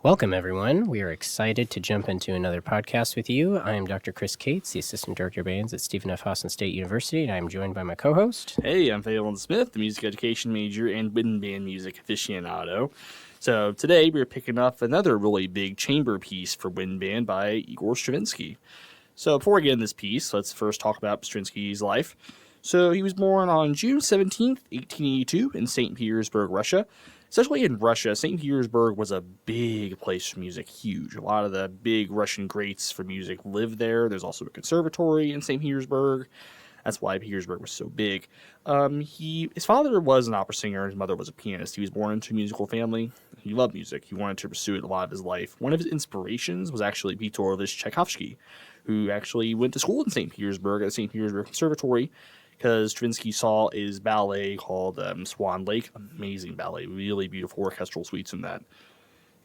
Welcome, everyone. We are excited to jump into another podcast with you. I am Dr. Chris Kaatz, the Assistant Director of Bands at Stephen F. Austin State University, and I am joined by my co-host. Hey, I'm Faolan Smith, the music education major and wind band music aficionado. So today we're picking up another really big chamber piece for wind band by Igor Stravinsky. So before we get into this piece, let's first talk about Stravinsky's life. So he was born on June 17th, 1882 in St. Petersburg, Russia. Especially in Russia, St. Petersburg was a big place for music, huge. A lot of the big Russian greats for music lived there. There's also a conservatory in St. Petersburg. That's why Petersburg was so big. His father was an opera singer. His mother was a pianist. He was born into a musical family. He loved music. He wanted to pursue it a lot of his life. One of his inspirations was actually Pyotr Tchaikovsky, who actually went to school in St. Petersburg at the St. Petersburg Conservatory, because Stravinsky saw his ballet called Swan Lake. Amazing ballet, really beautiful orchestral suites in that.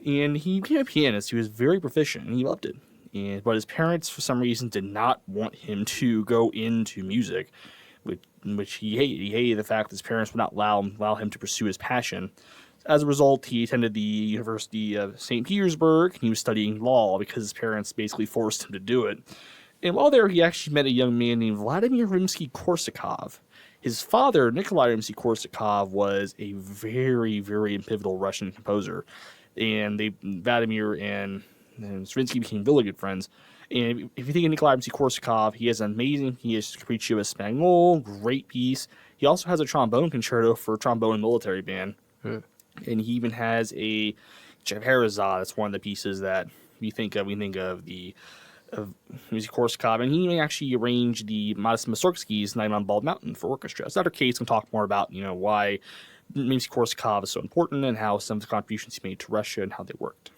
And he became a pianist. He was very proficient, and he loved it. But his parents, for some reason, did not want him to go into music, which he hated. He hated the fact that his parents would not allow him to pursue his passion. As a result, he attended the University of St. Petersburg, and he was studying law because his parents basically forced him to do it. And while there, he actually met a young man named Vladimir Rimsky-Korsakov. His father, Nikolai Rimsky-Korsakov, was a very, very pivotal Russian composer. And Vladimir and Stravinsky became really good friends. And if you think of Nikolai Rimsky-Korsakov, he has Capriccio Espagnol, great piece. He also has a trombone concerto for trombone and military band. And he even has a Scheherazade. That's one of the pieces that we think of. We think of Rimsky-Korsakov, and he actually arranged the Modest Mussorgsky's Night on Bald Mountain for orchestra. So Dr. Kaatz can talk more about, why Rimsky-Korsakov is so important and how some of the contributions he made to Russia and how they worked.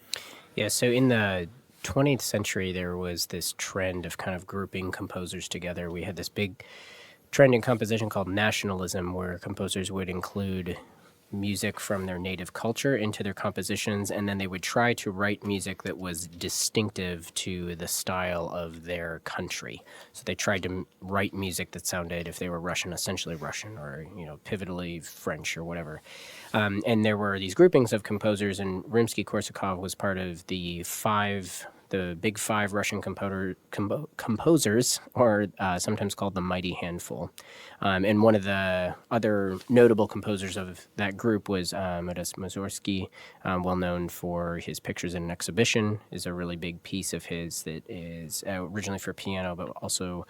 Yeah, so in the 20th century, there was this trend of kind of grouping composers together. We had this big trend in composition called nationalism, where composers would include music from their native culture into their compositions, and then they would try to write music that was distinctive to the style of their country. So they tried to write music that sounded, if they were Russian, essentially Russian, or pivotally French or whatever. And there were these groupings of composers, and Rimsky-Korsakov was part of the big five Russian composers, or sometimes called the Mighty Handful. And one of the other notable composers of that group was Modest Mussorgsky, well known for his Pictures in an Exhibition, is a really big piece of his that is originally for piano, but also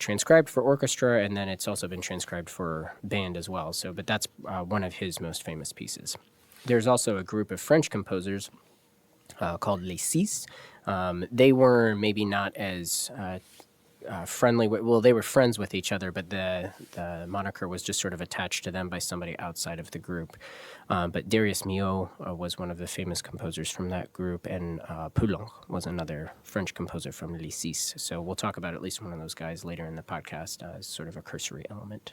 transcribed for orchestra, and then it's also been transcribed for band as well. But that's one of his most famous pieces. There's also a group of French composers called Les Six. They were maybe not as friendly. They were friends with each other, but the moniker was just sort of attached to them by somebody outside of the group. But Darius Milhaud was one of the famous composers from that group, and Poulenc was another French composer from Les Six. So we'll talk about at least one of those guys later in the podcast as sort of a cursory element.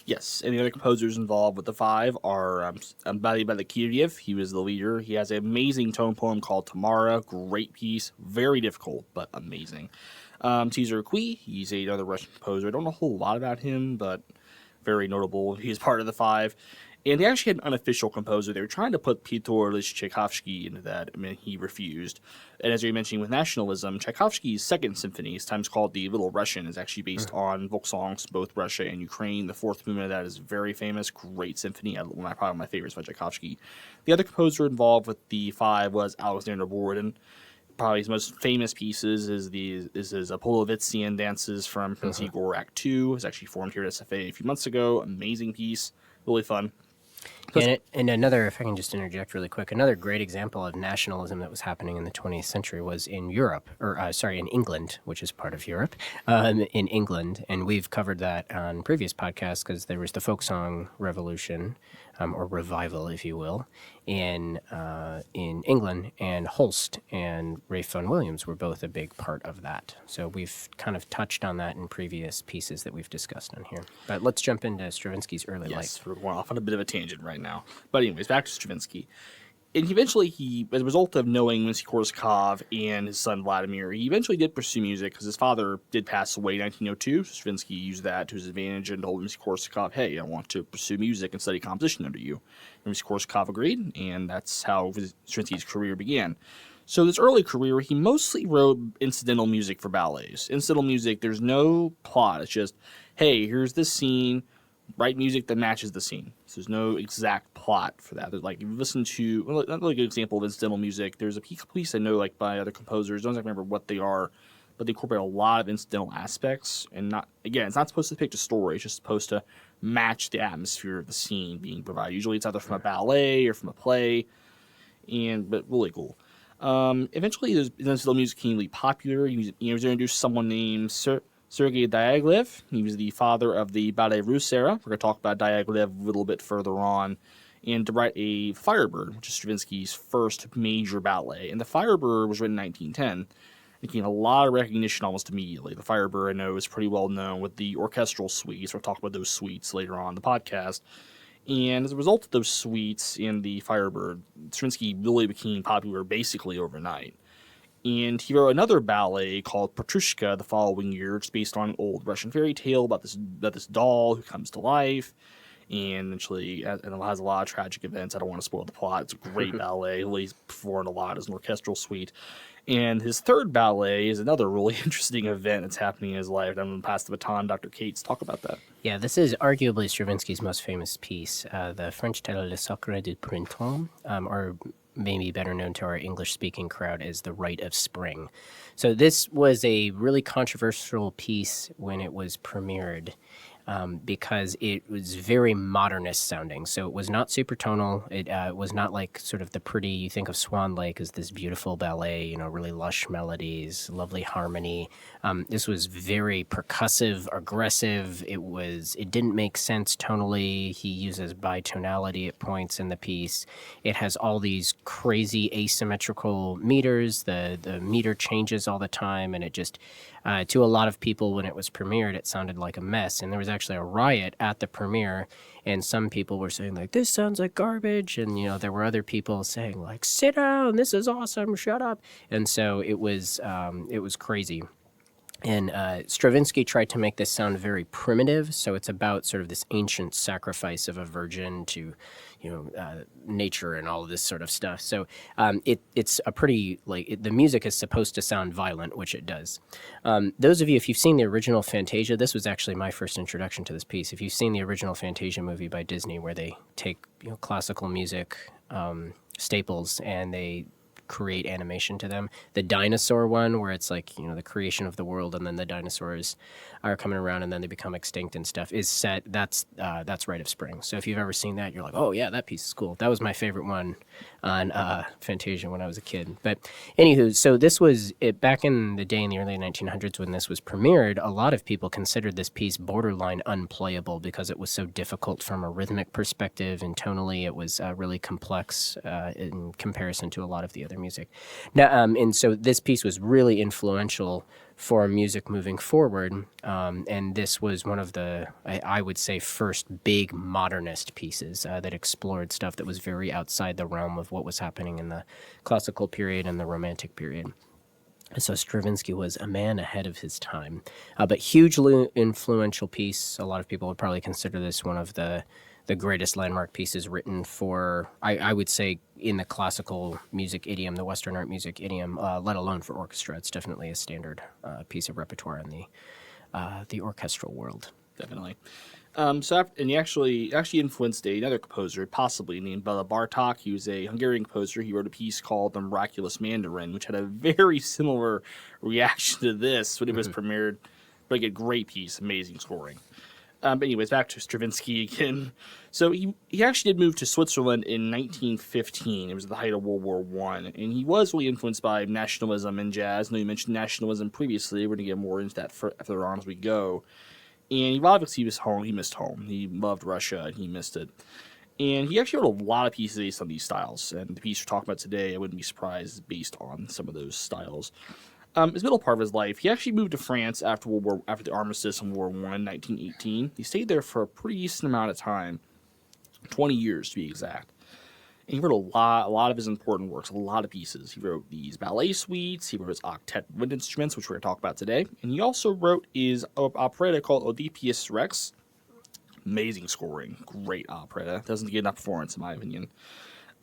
Yes, and the other composers involved with the five are Valery Kiriev. He was the leader. He has an amazing tone poem called Tamara. Great piece. Very difficult, but amazing. Cesar Cui, he's another Russian composer. I don't know a whole lot about him, but very notable. He's part of the five. And they actually had an unofficial composer. They were trying to put Pyotr Tchaikovsky into that. I mean, he refused. And as you're mentioning with nationalism, Tchaikovsky's second symphony, sometimes called the Little Russian, is actually based on folk songs, both Russia and Ukraine. The fourth movement of that is very famous. Great symphony. One of my favorites by Tchaikovsky. The other composer involved with the five was Alexander Borodin. Probably his most famous pieces is his Polovitzian dances from Prince Igor Act 2. It was actually formed here at SFA a few months ago. Amazing piece. Really fun. And another, if I can just interject really quick, another great example of nationalism that was happening in the 20th century was in in England, which is part of Europe, in England. And we've covered that on previous podcasts because there was the folk song revolution, or revival, if you will, in England, and Holst and Ralph Vaughan Williams were both a big part of that. So we've kind of touched on that in previous pieces that we've discussed on here. But let's jump into Stravinsky's early life. Yes, we're going off on a bit of a tangent right now. But anyways, back to Stravinsky. And eventually, as a result of knowing Rimsky-Korsakov and his son Vladimir, he eventually did pursue music because his father did pass away in 1902. So Stravinsky used that to his advantage and told Rimsky-Korsakov, "Hey, I want to pursue music and study composition under you." And Rimsky-Korsakov agreed, and that's how Stravinsky's career began. So this early career, he mostly wrote incidental music for ballets. Incidental music, there's no plot. It's just, hey, here's this scene. Write music that matches the scene. So there's no exact plot for that. There's, like, if you listen to another good example of incidental music, there's a piece I know, like, by other composers. I don't remember what they are, but they incorporate a lot of incidental aspects. And not, again, it's not supposed to depict a story. It's just supposed to match the atmosphere of the scene being provided. Usually, it's either from a ballet or from a play, but really cool. Eventually, incidental music became really popular. He was introduced to someone named Sergei Diaghilev. He was the father of the Ballet Russe era. We're going to talk about Diaghilev a little bit further on. And to write a Firebird, which is Stravinsky's first major ballet. And the Firebird was written in 1910. It gained a lot of recognition almost immediately. The Firebird, I know, is pretty well known with the orchestral suites. We'll talk about those suites later on in the podcast. And as a result of those suites in the Firebird, Stravinsky really became popular basically overnight. And he wrote another ballet called Petrushka the following year. It's based on an old Russian fairy tale about this doll who comes to life. And eventually, and it has a lot of tragic events. I don't want to spoil the plot. It's a great ballet. He's performed a lot as an orchestral suite. And his third ballet is another really interesting event that's happening in his life. I'm going to pass the baton, Dr. Kaatz. Talk about that. Yeah, this is arguably Stravinsky's most famous piece, the French title Le Sacre du Printemps, or maybe better known to our English-speaking crowd as The Rite of Spring. So this was a really controversial piece when it was premiered. Because it was very modernist sounding. So it was not super tonal. It was not like sort of the pretty, you think of Swan Lake as this beautiful ballet, really lush melodies, lovely harmony. This was very percussive, aggressive. It didn't make sense tonally. He uses bitonality at points in the piece. It has all these crazy asymmetrical meters. The meter changes all the time, and it just, to a lot of people when it was premiered, it sounded like a mess. And there was actually a riot at the premiere, and some people were saying, like, this sounds like garbage. And, there were other people saying, like, sit down, this is awesome, shut up. And so it was crazy. And Stravinsky tried to make this sound very primitive, so it's about sort of this ancient sacrifice of a virgin to, nature and all of this sort of stuff. So it's a pretty, the music is supposed to sound violent, which it does. Those of you, if you've seen the original Fantasia, this was actually my first introduction to this piece. If you've seen the original Fantasia movie by Disney, where they take classical music staples and they create animation to them. The dinosaur one, where it's like, the creation of the world and then the dinosaurs are coming around and then they become extinct and stuff, is set. That's Rite of Spring. So if you've ever seen that, you're like, oh yeah, that piece is cool. That was my favorite one on Fantasia when I was a kid. But anywho, so this was it back in the day in the early 1900s when this was premiered. A lot of people considered this piece borderline unplayable because it was so difficult from a rhythmic perspective, and tonally it was really complex in comparison to a lot of the other music. Now, and so this piece was really influential for music moving forward, and this was one of the, I would say, first big modernist pieces that explored stuff that was very outside the realm of what was happening in the classical period and the Romantic period. So Stravinsky was a man ahead of his time, but hugely influential piece. A lot of people would probably consider this one of the greatest landmark pieces written for, I would say, in the classical music idiom, the Western art music idiom, let alone for orchestra. It's definitely a standard piece of repertoire in the orchestral world. Definitely. And he actually influenced another composer, possibly named Bela Bartok. He was a Hungarian composer. He wrote a piece called The Miraculous Mandarin, which had a very similar reaction to this when it was premiered. But again, great piece, amazing scoring. But anyways, back to Stravinsky again. So he actually did move to Switzerland in 1915. It was at the height of World War I. And he was really influenced by nationalism and jazz. I know you mentioned nationalism previously. We're going to get more into that further on as we go. And obviously he was home. He missed home. He loved Russia, and he missed it. And he actually wrote a lot of pieces based on these styles. And the piece we're talking about today, I wouldn't be surprised, is based on some of those styles. His middle part of his life, he actually moved to France after the armistice in World War I in 1918. He stayed there for a pretty decent amount of time, 20 years to be exact. And he wrote a lot of his important works, a lot of pieces. He wrote these ballet suites. He wrote his octet wind instruments, which we're going to talk about today. And he also wrote his operetta called Oedipus Rex. Amazing scoring, great operetta. Doesn't get enough performance, in my opinion.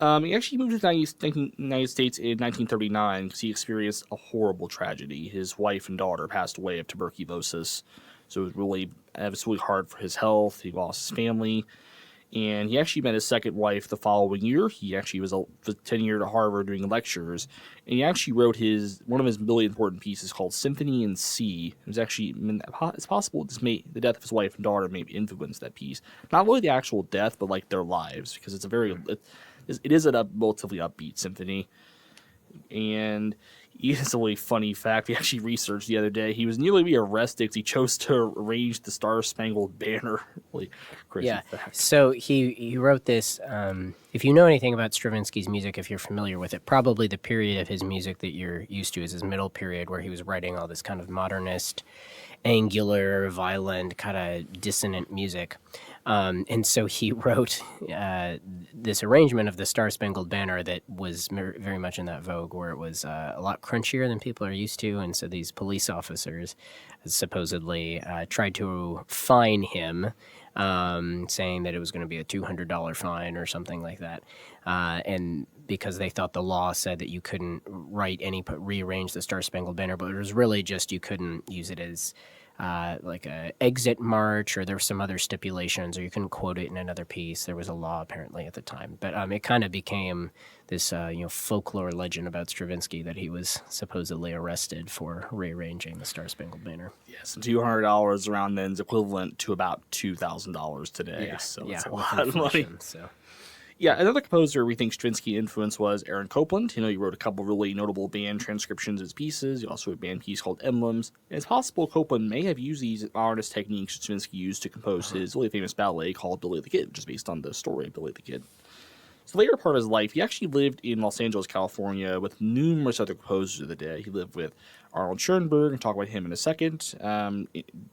He actually moved to the United States in 1939 because he experienced a horrible tragedy. His wife and daughter passed away of tuberculosis, so it was really hard for his health. He lost his family, and he actually met his second wife the following year. He actually was tenured at Harvard doing lectures, and he actually wrote one of his really important pieces called Symphony in C. It was actually, it's possible the death of his wife and daughter may influence that piece. Not really the actual death, but like their lives, because it's it is a relatively upbeat symphony. And it's a really funny fact we actually researched the other day. He was nearly arrested because he chose to arrange the Star-Spangled Banner. Really crazy fact. So he wrote this. If you know anything about Stravinsky's music, if you're familiar with it, probably the period of his music that you're used to is his middle period, where he was writing all this kind of modernist, angular, violent, kind of dissonant music. And so he wrote this arrangement of the Star-Spangled Banner that was very much in that vogue, where it was a lot crunchier than people are used to. And so these police officers supposedly tried to fine him, saying that it was going to be a $200 fine or something like that. And because they thought the law said that you couldn't rearrange the Star-Spangled Banner, but it was really just you couldn't use it as like a exit march, or there were some other stipulations, or you couldn't quote it in another piece. There was a law apparently at the time, but it kind of became this folklore legend about Stravinsky that he was supposedly arrested for rearranging the Star-Spangled Banner. Yes, $200 around then is equivalent to about $2,000 today. Yeah, so yeah, it's a with lot of money. inflation, so. Yeah, another composer we think Stravinsky influenced was Aaron Copland. He wrote a couple really notable band transcriptions of his pieces. He also wrote a band piece called Emblems. And it's possible Copland may have used these artist techniques Stravinsky used to compose his really famous ballet called Billy the Kid, which is based on the story of Billy the Kid. So later part of his life, he actually lived in Los Angeles, California, with numerous other composers of the day. He lived with Arnold Schoenberg, and talk about him in a second.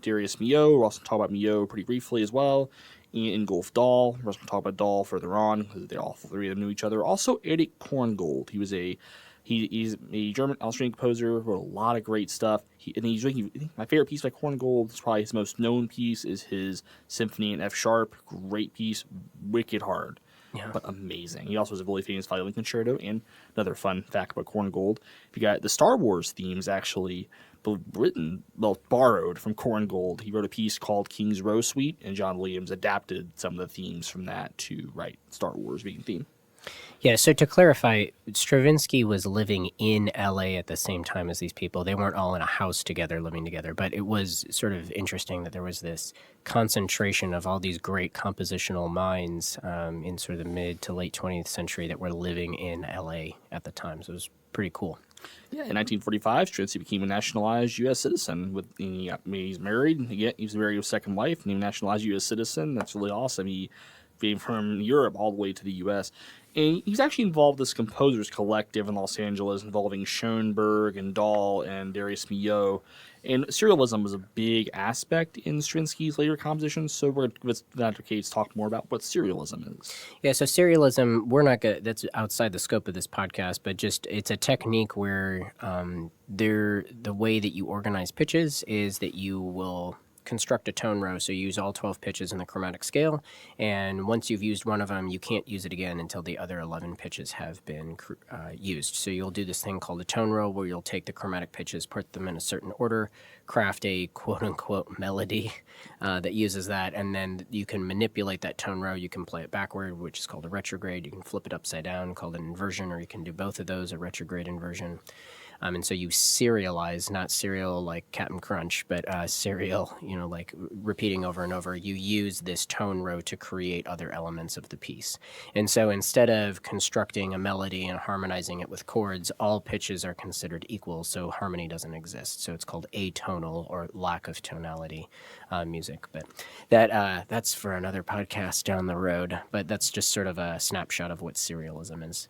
Darius Milhaud, we'll also talk about Milhaud pretty briefly as well. Ingolf Dahl, we're also going to talk about Dahl further on, because they all three of them knew each other. Also, Erich Korngold. He's a German Austrian composer, wrote a lot of great stuff. My favorite piece by Korngold is probably his most known piece, is his Symphony in F sharp. Great piece, wicked hard. Yeah. But amazing. He also has a really famous violin concerto. And another fun fact about Korngold, if you got the Star Wars themes actually borrowed from Korngold. He wrote a piece called King's Rose Suite, and John Williams adapted some of the themes from that to write Star Wars being theme. Yeah, so to clarify, Stravinsky was living in LA at the same time as these people. They weren't all in a house together, living together, but it was sort of interesting that there was this concentration of all these great compositional minds in sort of the mid to late 20th century that were living in LA at the time. So it was pretty cool. Yeah, in 1945, Stravinsky became a nationalized U.S. citizen. He's married. He was married to his second wife, and he nationalized U.S. citizen. That's really awesome. He came from Europe all the way to the U.S., and he's actually involved this composers collective in Los Angeles involving Schoenberg and Dahl and Darius Milhaud. And serialism was a big aspect in Stravinsky's later compositions, so we're going to let Dr. Kaatz talk more about what serialism is. Yeah, so serialism, we're not going that's outside the scope of this podcast, but just it's a technique where the way that you organize pitches is that you will construct a tone row, so you use all 12 pitches in the chromatic scale, and once you've used one of them, you can't use it again until the other 11 pitches have been used. So you'll do this thing called a tone row, where you'll take the chromatic pitches, put them in a certain order, craft a quote-unquote melody that uses that, and then you can manipulate that tone row. You can play it backward, which is called a retrograde. You can flip it upside down, called an inversion, or you can do both of those, a retrograde inversion. And so you serialize, not serial like Captain Crunch, but serial, like repeating over and over. You use this tone row to create other elements of the piece. And so instead of constructing a melody and harmonizing it with chords, all pitches are considered equal, so harmony doesn't exist. So it's called atonal, or lack of tonality music. But that's for another podcast down the road. But that's just sort of a snapshot of what serialism is.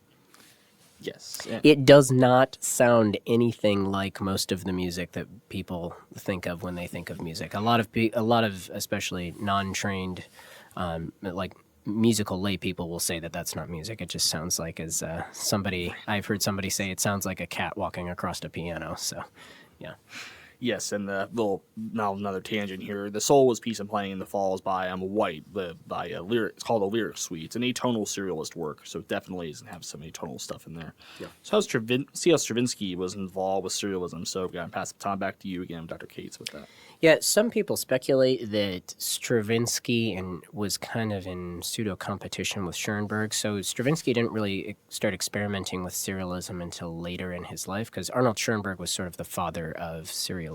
Yes. Yeah. It does not sound anything like most of the music that people think of when they think of music. A lot of especially non-trained, like musical lay people will say that that's not music. It just sounds like, as I've heard somebody say, it sounds like a cat walking across a piano. So, yeah. Yes, and now another tangent here. The soloist piece I'm playing in the fall is by White, by a lyric. It's called a lyric suite. It's an atonal serialist work, so it definitely doesn't have some atonal stuff in there. Yeah. So see how Stravinsky was involved with serialism. So I'm gonna pass the time back to you again, Dr. Kaatz, with that. Yeah, some people speculate that Stravinsky was kind of in pseudo competition with Schoenberg. So Stravinsky didn't really start experimenting with serialism until later in his life, because Arnold Schoenberg was sort of the father of serialism.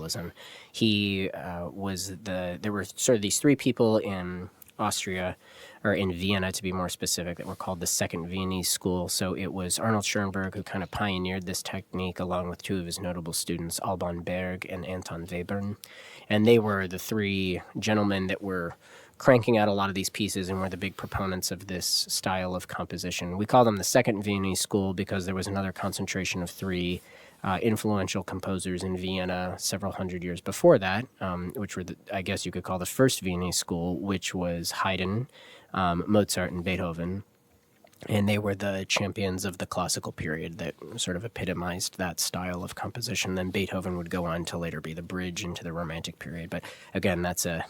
He there were sort of these three people in Austria, or in Vienna to be more specific, that were called the Second Viennese School. So it was Arnold Schoenberg who kind of pioneered this technique, along with two of his notable students, Alban Berg and Anton Webern. And they were the three gentlemen that were cranking out a lot of these pieces and were the big proponents of this style of composition. We call them the Second Viennese School because there was another concentration of three influential composers in Vienna several hundred years before that, which were, I guess you could call the First Viennese School, which was Haydn, Mozart, and Beethoven. And they were the champions of the classical period that sort of epitomized that style of composition. Then Beethoven would go on to later be the bridge into the Romantic period. But again, that's a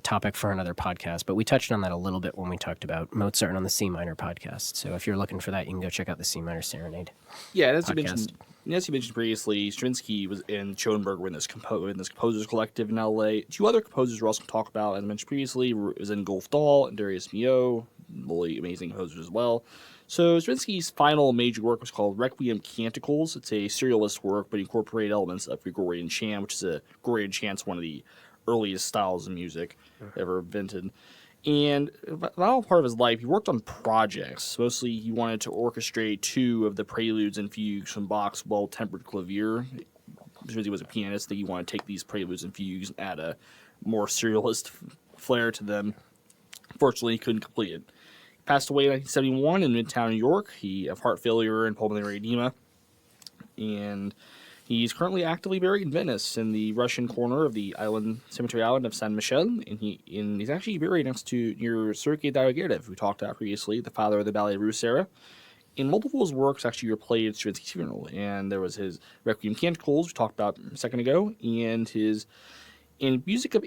topic for another podcast. But we touched on that a little bit when we talked about Mozart on the C minor podcast. So if you're looking for that, you can go check out the C minor Serenade. Yeah, and as you mentioned previously, Stravinsky and Schoenberg were in this composers collective in LA. Two other composers we're also going to talk about, as I mentioned previously, was in Golf Dahl and Darius Milhaud, really amazing composers as well. So Stravinsky's final major work was called Requiem Canticles. It's a serialist work, but incorporated elements of Gregorian chant, which is Gregorian chant's one of the earliest styles of music ever invented. And the final part of his life, he worked on projects. Mostly, he wanted to orchestrate two of the preludes and fugues from Bach's Well-Tempered Clavier. Because he was a pianist, that he wanted to take these preludes and fugues and add a more serialist flair to them. Fortunately, he couldn't complete it. He passed away in 1971 in Midtown, New York. He had heart failure and pulmonary edema. And he's currently actively buried in Venice in the Russian corner of the cemetery island of San Michele, and he's actually buried near Sergei Diaghilev, who we talked about previously, the father of the Ballet Russe era. And multiple of his works actually replayed at Stravinsky's funeral, and there was his Requiem Canticles, we talked about a second ago, and his music of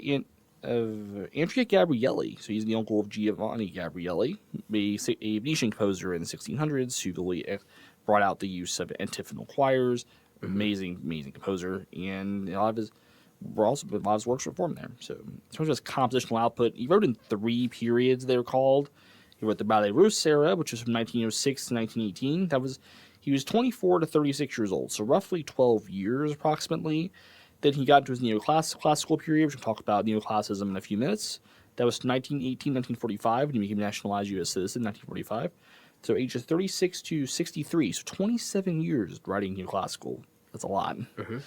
Andrea Gabrielli. So he's the uncle of Giovanni Gabrielli, a Venetian composer in the 1600s who really brought out the use of antiphonal choirs. Amazing composer, and a lot of his works were formed there. So in terms of his compositional output, he wrote in three periods, they were called. He wrote the Ballet Russe era, which was from 1906 to 1918. He was 24 to 36 years old, so roughly 12 years approximately. Then he got into his classical period, which we'll talk about neoclassicism in a few minutes. That was 1918, 1945, when he became a naturalized U.S. citizen in 1945. So ages 36 to 63, so 27 years writing neoclassical. That's a lot. Mm-hmm.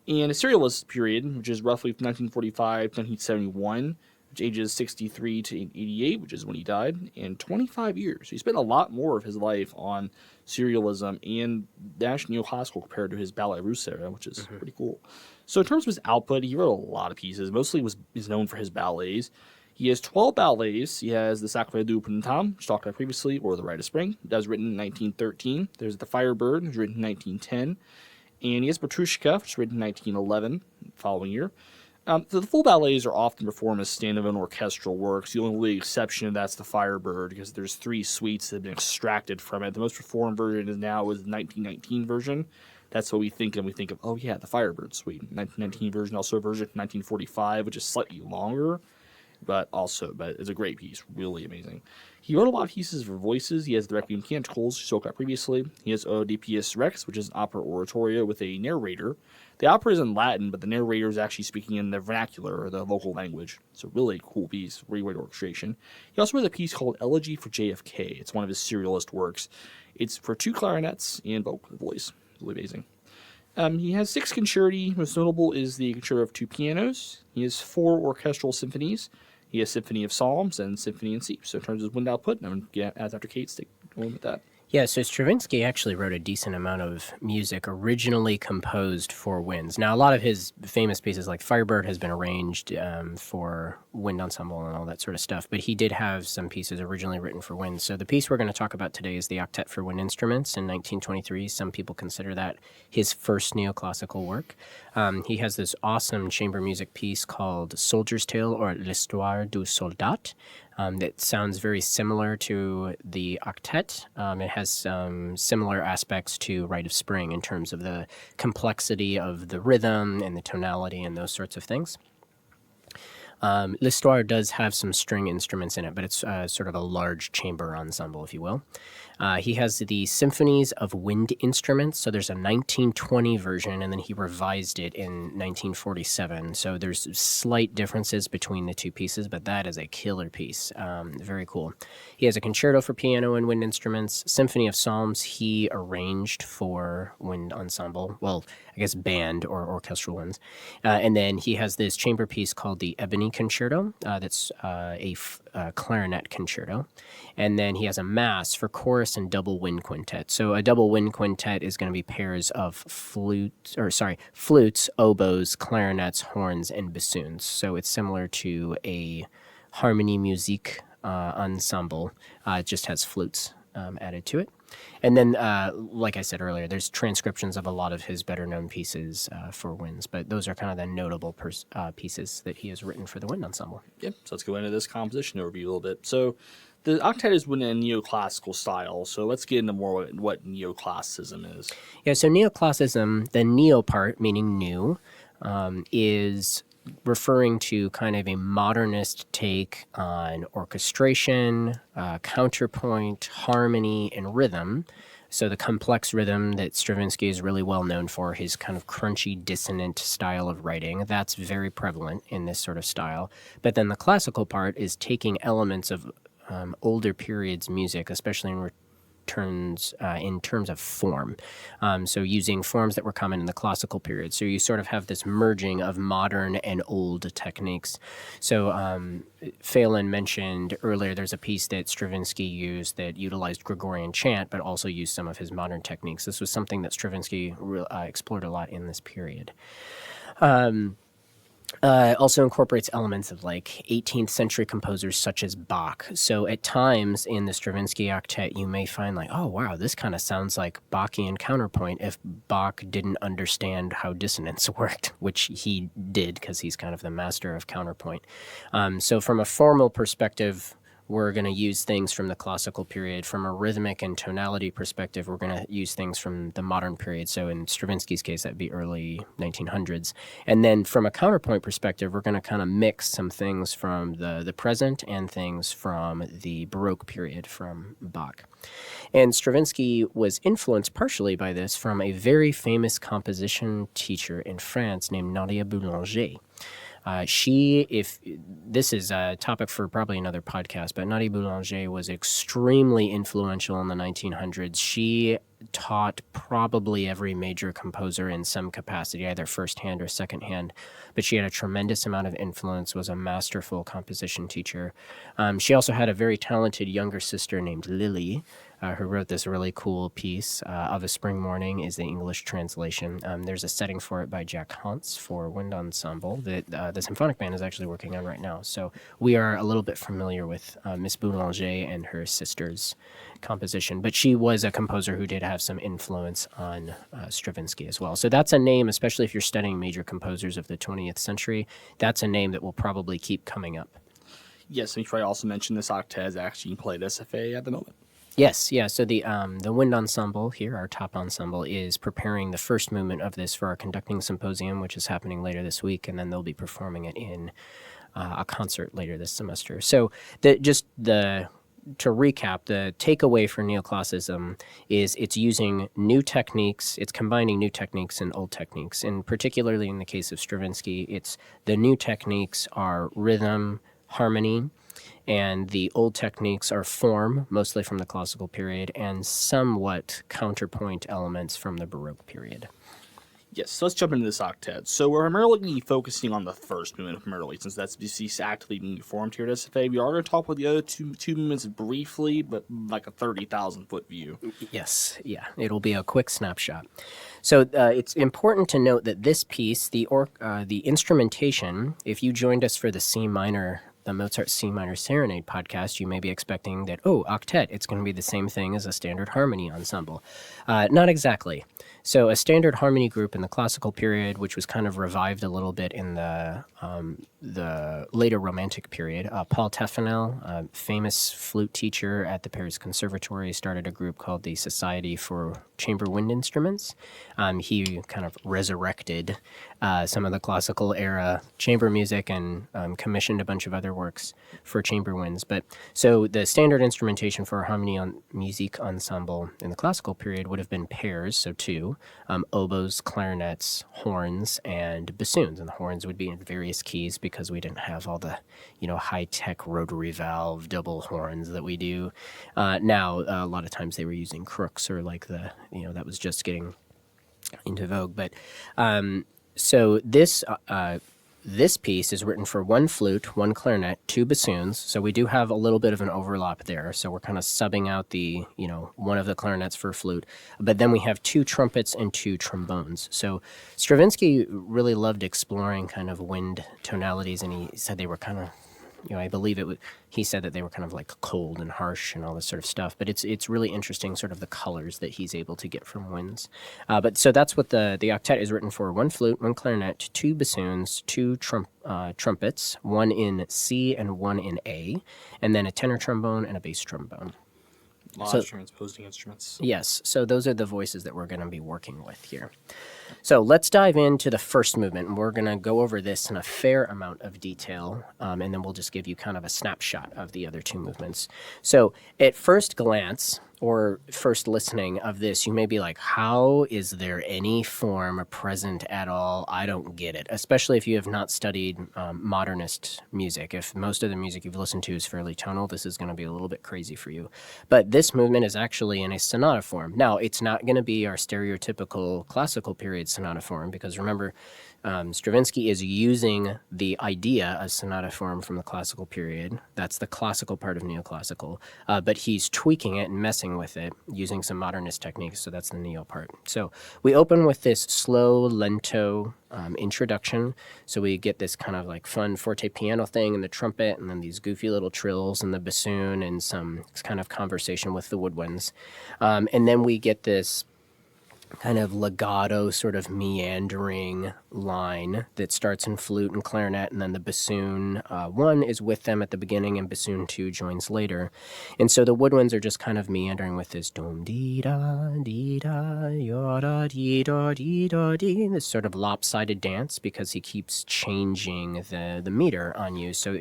And a serialist period, which is roughly from 1945 to 1971, which ages 63 to 88, which is when he died, and 25 years. So he spent a lot more of his life on serialism and neoclassical compared to his Ballet Russe era, which is pretty cool. So in terms of his output, he wrote a lot of pieces. Mostly is known for his ballets. He has 12 ballets. He has the Sacre du Printemps, which talked about previously, or the Rite of Spring. That was written in 1913. There's the Firebird, which was written in 1910. And he has Petrushka, which was written in 1911, the following year. The full ballets are often performed as standalone orchestral works. The only exception of that's the Firebird, because there's three suites that have been extracted from it. The most performed version is the 1919 version. That's what we think of. We think of, oh yeah, the Firebird suite. 1919 version, also a version from 1945, which is slightly longer. But it's a great piece, really amazing. He wrote a lot of pieces for voices. He has the Requiem Canticles, spoke about previously. He has Oedipius Rex, which is an opera oratorio with a narrator. The opera is in Latin, but the narrator is actually speaking in the vernacular, or the local language. It's a really cool piece, really great orchestration. He also has a piece called Elegy for JFK. It's one of his serialist works. It's for two clarinets and voice. Really amazing. He has 6 concerti. Most notable is the concerto of 2 pianos. He has 4 orchestral symphonies. He has Symphony of Psalms and Symphony in C. So in terms of wind output, I'm going to ask Dr. Kaatz to go in with that. Yeah, so Stravinsky actually wrote a decent amount of music originally composed for winds. Now, a lot of his famous pieces, like Firebird, has been arranged for wind ensemble and all that sort of stuff, but he did have some pieces originally written for winds. So the piece we're going to talk about today is the Octet for Wind Instruments in 1923. Some people consider that his first neoclassical work. He has this awesome chamber music piece called Soldier's Tale, or L'Histoire du Soldat, that sounds very similar to the octet. It has some similar aspects to Rite of Spring in terms of the complexity of the rhythm and the tonality and those sorts of things. L'Histoire does have some string instruments in it, but it's sort of a large chamber ensemble, if you will. He has the Symphonies of Wind Instruments. So there's a 1920 version, and then he revised it in 1947. So there's slight differences between the two pieces, but that is a killer piece. Very cool. He has a concerto for piano and wind instruments. Symphony of Psalms he arranged for wind ensemble. Well, I guess band or orchestral ones. And then he has this chamber piece called the Ebony Concerto. That's a clarinet concerto. And then he has a mass for chorus and double wind quintet. So a double wind quintet is going to be pairs of flutes, oboes, clarinets, horns, and bassoons. So it's similar to a harmonie musique ensemble. It just has flutes added to it. And then, like I said earlier, there's transcriptions of a lot of his better-known pieces for winds, but those are kind of the notable pieces that he has written for the wind ensemble. Yep, so let's go into this composition overview a little bit. So the octet is in a neoclassical style, so let's get into more what neoclassicism is. Yeah, so neoclassicism, the neo part, meaning new, is referring to kind of a modernist take on orchestration, counterpoint, harmony, and rhythm. So the complex rhythm that Stravinsky is really well known for, his kind of crunchy, dissonant style of writing, that's very prevalent in this sort of style. But then the classical part is taking elements of older periods music, especially in terms of form. So using forms that were common in the classical period. So you sort of have this merging of modern and old techniques. So Faolan mentioned earlier there's a piece that Stravinsky used that utilized Gregorian chant, but also used some of his modern techniques. This was something that Stravinsky explored a lot in this period. Also incorporates elements of like 18th century composers such as Bach. So at times in the Stravinsky octet, you may find like, oh, wow, this kind of sounds like Bachian counterpoint if Bach didn't understand how dissonance worked, which he did because he's kind of the master of counterpoint. So from a formal perspective, we're going to use things from the classical period. From a rhythmic and tonality perspective, we're going to use things from the modern period. So in Stravinsky's case, that'd be early 1900s. And then from a counterpoint perspective, we're going to kind of mix some things from the present and things from the Baroque period from Bach. And Stravinsky was influenced partially by this from a very famous composition teacher in France named Nadia Boulanger. This is a topic for probably another podcast, but Nadia Boulanger was extremely influential in the 1900s. She taught probably every major composer in some capacity, either firsthand or secondhand, but she had a tremendous amount of influence, was a masterful composition teacher. She also had a very talented younger sister named Lily, who wrote this really cool piece. Of a Spring Morning is the English translation. There's a setting for it by Jack Hans for wind ensemble that the symphonic band is actually working on right now. So we are a little bit familiar with Miss Boulanger and her sister's composition, but she was a composer who did have some influence on Stravinsky as well. So that's a name, especially if you're studying major composers of the 20th century, that's a name that will probably keep coming up. Yes, and you probably also mentioned this octet is actually played SFA at the moment. Yes, yeah. So the wind ensemble here, our top ensemble, is preparing the first movement of this for our conducting symposium, which is happening later this week, and then they'll be performing it in a concert later this semester. So to recap, the takeaway for neoclassicism is it's using new techniques, it's combining new techniques and old techniques, and particularly in the case of Stravinsky, it's the new techniques are rhythm, harmony, and the old techniques are form, mostly from the classical period, and somewhat counterpoint elements from the Baroque period. Yes, so let's jump into this octet. So we're primarily focusing on the first movement primarily, since that's actively being formed here at SFA. We are going to talk about the other two movements briefly, but like a 30,000-foot view. Yes, yeah, it'll be a quick snapshot. So it's important to note that this piece, the instrumentation, if you joined us for the Mozart C minor serenade podcast, you may be expecting that, octet, it's going to be the same thing as a standard harmony ensemble. Not exactly. So a standard harmony group in the classical period, which was kind of revived a little bit in the later Romantic period, Paul Teffanel, a famous flute teacher at the Paris Conservatory, started a group called the Society for Chamber Wind Instruments. He kind of resurrected some of the classical era chamber music and commissioned a bunch of other works for chamber winds. But so the standard instrumentation for a harmony musique ensemble in the classical period would have been pairs, so two, oboes, clarinets, horns, and bassoons. And the horns would be in various keys because we didn't have all the, high-tech rotary valve double horns that we do now. A lot of times they were using crooks or like that was just getting into vogue. But so this piece is written for one flute, one clarinet, two bassoons. So we do have a little bit of an overlap there. So we're kind of subbing out the, one of the clarinets for flute. But then we have two trumpets and two trombones. So Stravinsky really loved exploring kind of wind tonalities, and he said they were kind of, I believe he said that they were kind of like cold and harsh and all this sort of stuff. But it's really interesting, sort of the colors that he's able to get from winds. But so that's what the octet is written for: one flute, one clarinet, two bassoons, two trumpets, one in C and one in A, and then a tenor trombone and a bass trombone. Instruments, opposing instruments. Yes, so those are the voices that we're going to be working with here. So let's dive into the first movement, and we're going to go over this in a fair amount of detail, and then we'll just give you kind of a snapshot of the other two movements. So at first glance, or first listening of this, you may be like, how is there any form present at all? I don't get it, especially if you have not studied modernist music. If most of the music you've listened to is fairly tonal, this is going to be a little bit crazy for you. But this movement is actually in a sonata form. Now, it's not going to be our stereotypical classical period sonata form, because remember, Stravinsky is using the idea of sonata form from the classical period. That's the classical part of neoclassical, but he's tweaking it and messing with it using some modernist techniques, so that's the neo part. So we open with this slow, lento introduction, so we get this kind of like fun forte piano thing and the trumpet, and then these goofy little trills and the bassoon and some kind of conversation with the woodwinds. And then we get this kind of legato, sort of meandering line that starts in flute and clarinet, and then the bassoon one is with them at the beginning, and bassoon two joins later. And so the woodwinds are just kind of meandering with this dum dee da dee da ya da dee da dee da dee, this sort of lopsided dance, because he keeps changing the meter on you, so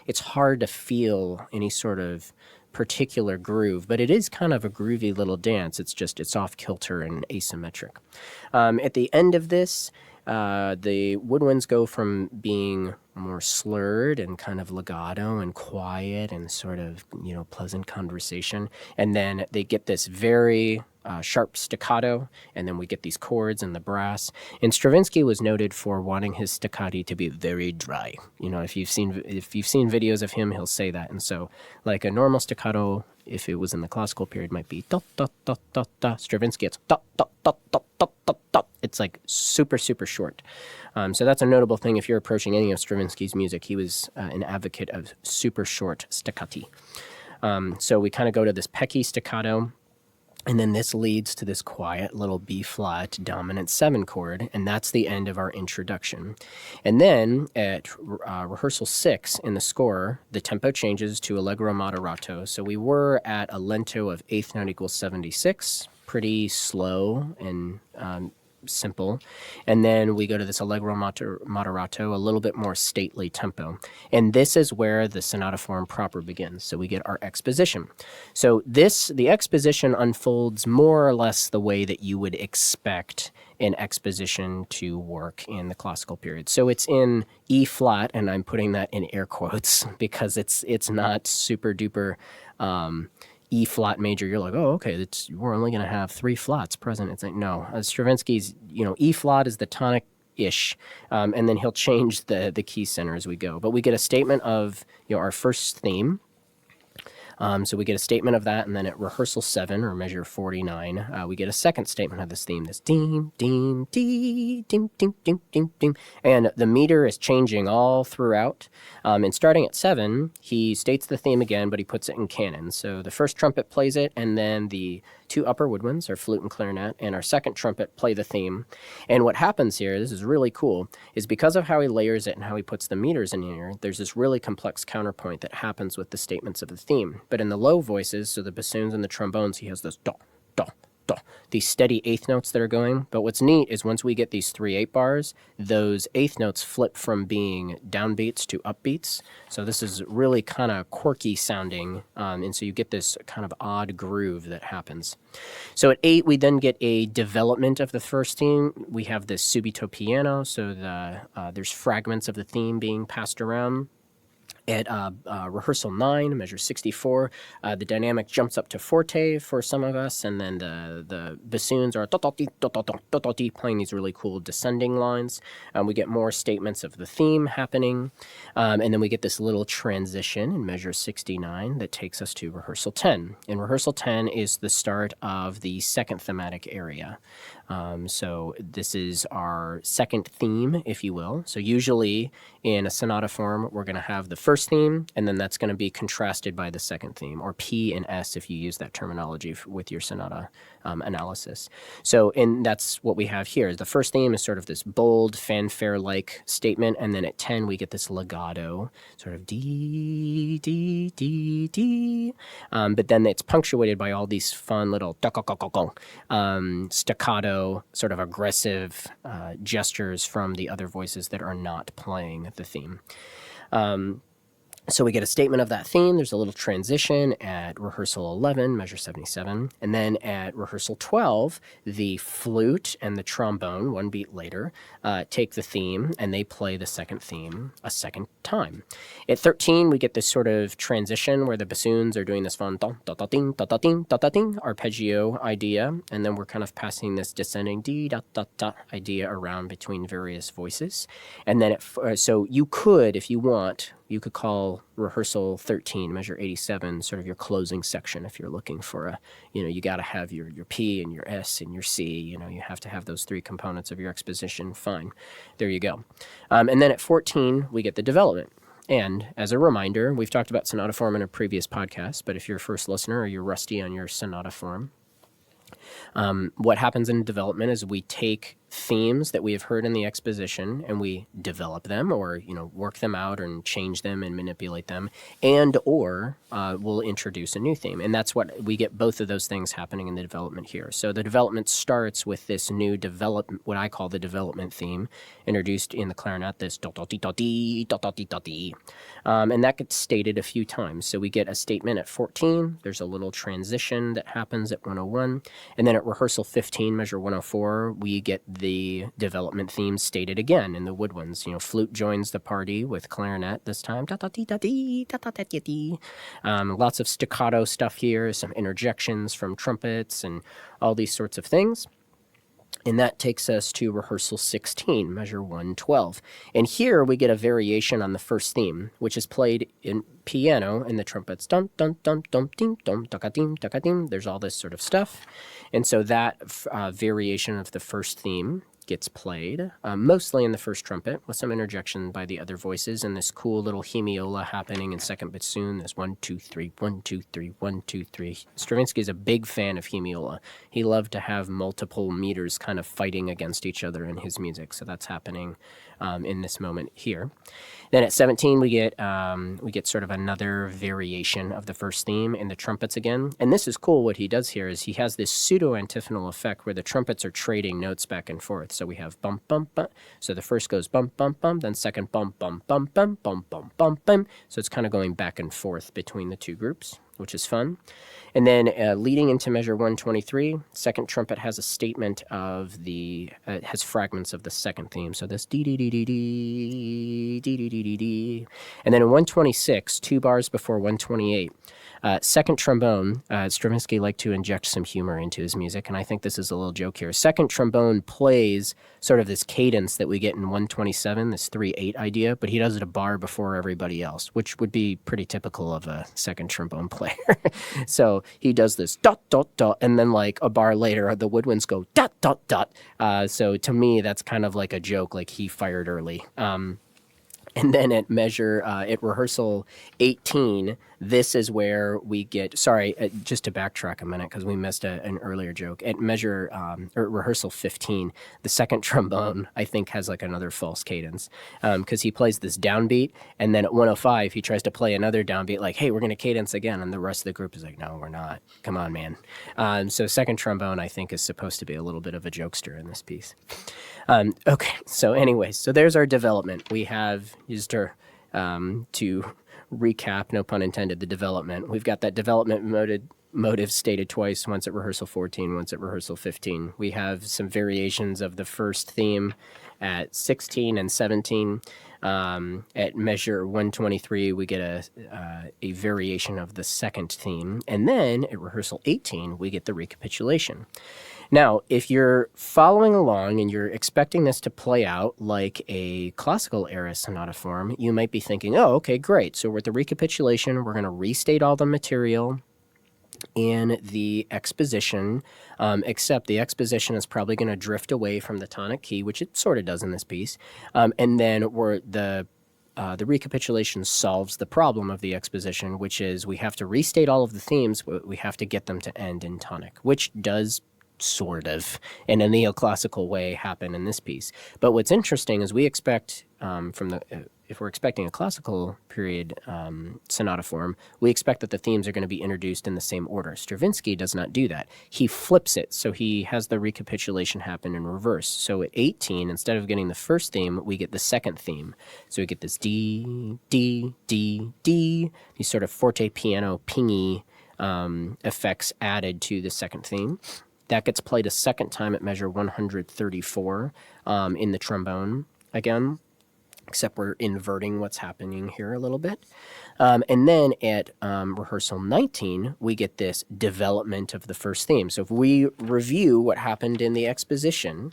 it's hard to feel any sort of particular groove, but it is kind of a groovy little dance. It's off kilter and asymmetric. At the end of this, the woodwinds go from being more slurred and kind of legato and quiet and sort of, pleasant conversation. And then they get this very sharp staccato, and then we get these chords and the brass. And Stravinsky was noted for wanting his staccati to be very dry. If you've seen videos of him, he'll say that. And so, like a normal staccato, if it was in the classical period, might be da da da da da. Stravinsky, it's da da da da da da da. It's like super, super short. So that's a notable thing. If you're approaching any of Stravinsky's music, he was an advocate of super short staccati. So we kind of go to this pecky staccato, and then this leads to this quiet little B-flat dominant 7 chord, and that's the end of our introduction. And then at rehearsal 6 in the score, the tempo changes to allegro moderato. So we were at a lento of eighth note equals 76, pretty slow and simple. And then we go to this allegro moderato, a little bit more stately tempo. And this is where the sonata form proper begins. So we get our exposition. So the exposition unfolds more or less the way that you would expect an exposition to work in the classical period. So it's in E flat, and I'm putting that in air quotes because it's not super duper E flat major, you're like, oh, okay, we're only going to have 3 flats present. It's like, no, Stravinsky's, E flat is the tonic ish, and then he'll change the key center as we go. But we get a statement of our first theme. So we get a statement of that, and then at rehearsal 7, or measure 49, we get a second statement of this theme, this deem, deem, dee, deem, deem, deem, deem, deem. And the meter is changing all throughout. And starting at 7, he states the theme again, but he puts it in canon. So the first trumpet plays it, and then the 2 upper woodwinds, our flute and clarinet, and our second trumpet play the theme. And what happens here, this is really cool, is because of how he layers it and how he puts the meters in here, there's this really complex counterpoint that happens with the statements of the theme. But in the low voices, so the bassoons and the trombones, he has those do, do, do, these steady eighth notes that are going. But what's neat is once we get these 3/8 bars, those eighth notes flip from being downbeats to upbeats. So this is really kind of quirky sounding, and so you get this kind of odd groove that happens. So at 8, we then get a development of the first theme. We have this subito piano, so there's fragments of the theme being passed around. At rehearsal 9, measure 64, the dynamic jumps up to forte for some of us, and then the bassoons are playing these really cool descending lines. We get more statements of the theme happening, and then we get this little transition in measure 69 that takes us to rehearsal 10. And rehearsal 10 is the start of the second thematic area. So this is our second theme, if you will. So usually in a sonata form, we're going to have the first theme, and then that's going to be contrasted by the second theme, or P and S if you use that terminology with your sonata analysis. So, and that's what we have here. The first theme is sort of this bold, fanfare-like statement, and then at 10 we get this legato, sort of dee, dee, dee, dee. But then it's punctuated by all these fun little staccato, sort of aggressive gestures from the other voices that are not playing the theme. So we get a statement of that theme. There's a little transition at rehearsal 11, measure 77. And then at rehearsal 12, the flute and the trombone, one beat later, take the theme and they play the second theme a second time. At 13, we get this sort of transition where the bassoons are doing this fun arpeggio idea. And then we're kind of passing this descending dee-da-da-da idea around between various voices. And then, so you could, if you want, you could call rehearsal 13, measure 87, sort of your closing section if you're looking for you got to have your P and your S and your C. You have to have those 3 components of your exposition. Fine. There you go. And then at 14, we get the development. And as a reminder, we've talked about sonata form in a previous podcast, but if you're a first listener or you're rusty on your sonata form, what happens in development is we take themes that we have heard in the exposition and we develop them, or work them out and change them and manipulate them, and or we'll introduce a new theme. And that's what we get, both of those things happening in the development here. So the development starts with this new what I call the development theme, introduced in the clarinet, this do-do-dee-do-dee, do-do-dee-do-dee. And that gets stated a few times. So we get a statement at 14, there's a little transition that happens at 101, and then at rehearsal 15, measure 104, we get the development theme stated again in the woodwinds. Flute joins the party with clarinet this time. Lots of staccato stuff here, some interjections from trumpets and all these sorts of things. And that takes us to rehearsal 16, measure 112. And here we get a variation on the first theme, which is played in piano and the trumpets. Dum, dum, dum, dum, ding, dum, taka-dim, taka-dim. There's all this sort of stuff. And so that variation of the first theme gets played, mostly in the first trumpet, with some interjection by the other voices, and this cool little hemiola happening in second bassoon. There's 1, 2, 3, 1, 2, 3, 1, 2, 3. Stravinsky is a big fan of hemiola. He loved to have multiple meters kind of fighting against each other in his music, so that's happening in this moment here. Then at 17, we get sort of another variation of the first theme in the trumpets again. And this is cool. What he does here is he has this pseudo-antiphonal effect where the trumpets are trading notes back and forth. So we have bump, bump, bump. So the first goes bump, bump, bump, then second bump, bump, bump, bump, bump, bump, bump, bump. So it's kind of going back and forth between the two groups, which is fun. And then leading into measure 123, second trumpet has a statement of has fragments of the second theme. So this dee-dee-dee-dee-dee, dee-dee-dee-dee-dee. And then in 126, 2 bars before 128, Second trombone, Stravinsky liked to inject some humor into his music, and I think this is a little joke here. Second trombone plays sort of this cadence that we get in 127, this 3/8 idea, but he does it a bar before everybody else, which would be pretty typical of a second trombone player. So he does this dot, dot, dot, and then like a bar later, the woodwinds go dot, dot, dot. So to me, that's kind of like a joke, like he fired early. And then at rehearsal 18, this is where we get, just to backtrack a minute because we missed an earlier joke. At rehearsal 15, the second trombone, I think, has like another false cadence because he plays this downbeat, and then at 105, he tries to play another downbeat like, hey, we're going to cadence again, and the rest of the group is like, no, we're not. Come on, man. So second trombone, I think, is supposed to be a little bit of a jokester in this piece. Okay, so anyways, so there's our development. We have, just to recap, no pun intended, the development. We've got that development motive stated twice, once at rehearsal 14, once at rehearsal 15. We have some variations of the first theme at 16 and 17. At measure 123, we get a variation of the second theme. And then at rehearsal 18, we get the recapitulation. Now, if you're following along and you're expecting this to play out like a classical era sonata form, you might be thinking, oh, okay, great. So we're at the recapitulation. We're going to restate all the material in the exposition, except the exposition is probably going to drift away from the tonic key, which it sort of does in this piece. And then the recapitulation solves the problem of the exposition, which is we have to restate all of the themes, but we have to get them to end in tonic, which does sort of, in a neoclassical way, happen in this piece. But what's interesting is we expect if we're expecting a classical period sonata form, we expect that the themes are going to be introduced in the same order. Stravinsky does not do that. He flips it, so he has the recapitulation happen in reverse. So at 18, instead of getting the first theme, we get the second theme. So we get this D, D, D, D, these sort of forte piano pingy effects added to the second theme. That gets played a second time at measure 134 in the trombone again, except we're inverting what's happening here a little bit. And then at rehearsal 19, we get this development of the first theme. So if we review what happened in the exposition,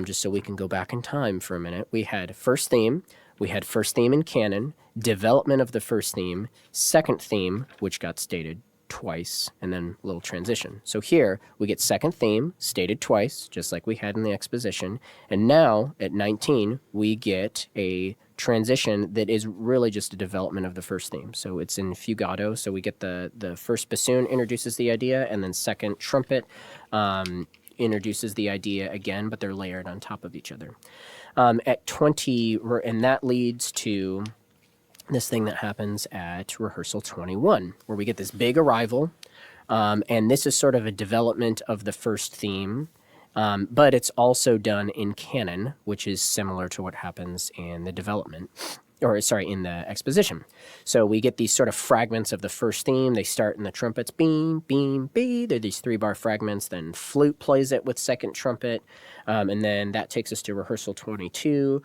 just so we can go back in time for a minute, we had first theme in canon, development of the first theme, second theme, which got stated twice, and then a little transition. So here we get second theme stated twice, just like we had in the exposition. And now at 19, we get a transition that is really just a development of the first theme. So it's in fugato. So we get the first bassoon introduces the idea, and then second trumpet introduces the idea again, but they're layered on top of each other. At 20, and that leads to this thing that happens at rehearsal 21, where we get this big arrival, and this is sort of a development of the first theme, but it's also done in canon, which is similar to what happens in the development, in the exposition. So we get these sort of fragments of the first theme. They start in the trumpets, beam, beam, bee. They're these 3-bar fragments. Then flute plays it with second trumpet, and then that takes us to rehearsal 22,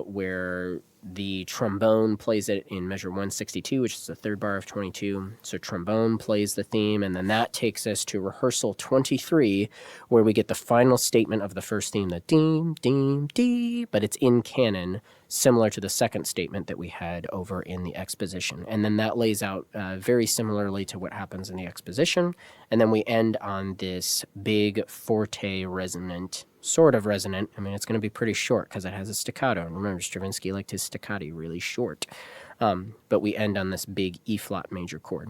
where the trombone plays it in measure 162, which is the 3rd bar of 22. So trombone plays the theme, and then that takes us to rehearsal 23, where we get the final statement of the first theme, the deem, deem, dee, but it's in canon, similar to the second statement that we had over in the exposition. And then that lays out very similarly to what happens in the exposition. And then we end on this big forte resonant, sort of resonant. I mean, it's going to be pretty short because it has a staccato. And remember, Stravinsky liked his staccati really short. But we end on this big E-flat major chord.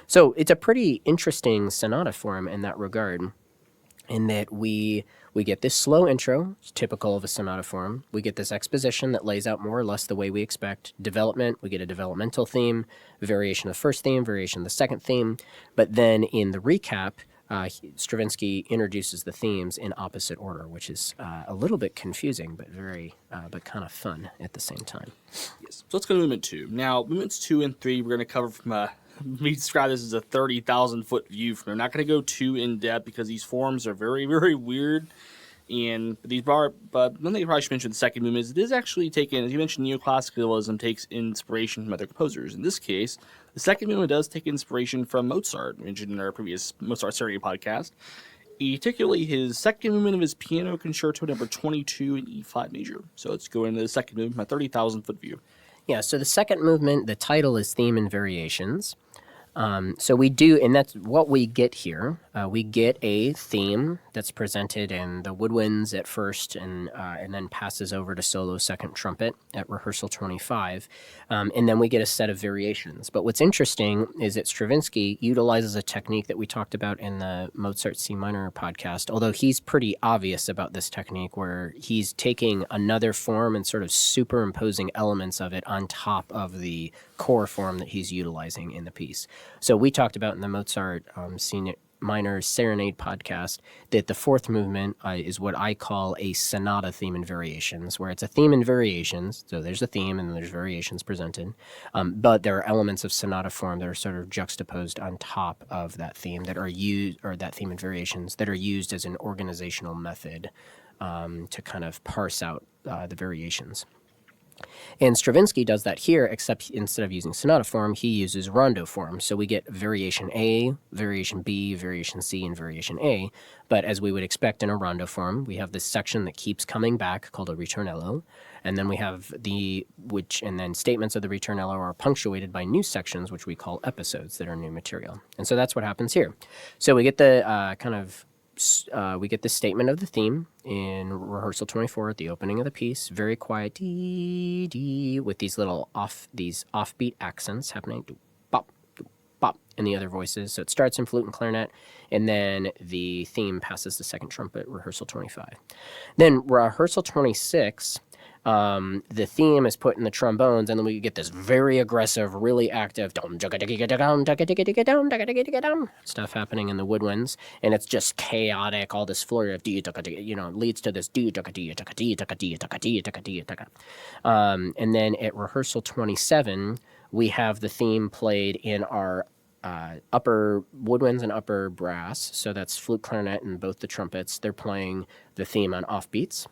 So it's a pretty interesting sonata form in that regard, in that we get this slow intro, typical of a sonata form. We get this exposition that lays out more or less the way we expect. Development, we get a developmental theme, variation of the first theme, variation of the second theme. But then in the recap, Stravinsky introduces the themes in opposite order, which is a little bit confusing, but kind of fun at the same time. Yes. So let's go to movement 2. Now, movements 2 and 3, we're going to cover from we describe this as a 30,000 foot view from. I'm not going to go too in depth because these forms are very, very weird, And but one thing I probably should mention the second movement is it is actually taken, as you mentioned, neoclassicalism takes inspiration from other composers. In this case, the second movement does take inspiration from Mozart, mentioned in our previous Mozart Serenade podcast, particularly his second movement of his Piano Concerto Number 22 in E flat major. So let's go into the second movement, my 30,000 foot view. Yeah, so the second movement, the title is Theme and Variations. So we do, and that's what we get here. We get a theme that's presented in the woodwinds at first, and then passes over to solo second trumpet at rehearsal 25, and then we get a set of variations. But what's interesting is that Stravinsky utilizes a technique that we talked about in the Mozart C minor podcast, although he's pretty obvious about this technique where he's taking another form and sort of superimposing elements of it on top of the core form that he's utilizing in the piece. So we talked about in the Mozart C minor Serenade podcast that the fourth movement is what I call a sonata theme and variations, where it's a theme and variations. So there's a theme and there's variations presented, but there are elements of sonata form that are sort of juxtaposed on top of that theme that are used, or that theme and variations that are used as an organizational method to kind of parse out the variations. And Stravinsky does that here, except instead of using sonata form, he uses rondo form. So we get variation A, variation B, variation C, and variation A. But as we would expect in a rondo form, we have this section that keeps coming back called a ritornello. And then we have and then statements of the ritornello are punctuated by new sections, which we call episodes that are new material. And so that's what happens here. So we get the we get the statement of the theme in rehearsal 24 at the opening of the piece, very quiet, dee, dee, with these little offbeat accents happening, do, bop, in the other voices. So it starts in flute and clarinet, and then the theme passes to second trumpet, rehearsal 25. Then rehearsal 26, the theme is put in the trombones, and then we get this very aggressive, really active stuff happening in the woodwinds, and it's just chaotic. All this flurry of leads to this and then at rehearsal 27, we have the theme played in our upper woodwinds and upper brass. So that's flute, clarinet, and both the trumpets. They're playing the theme on offbeats.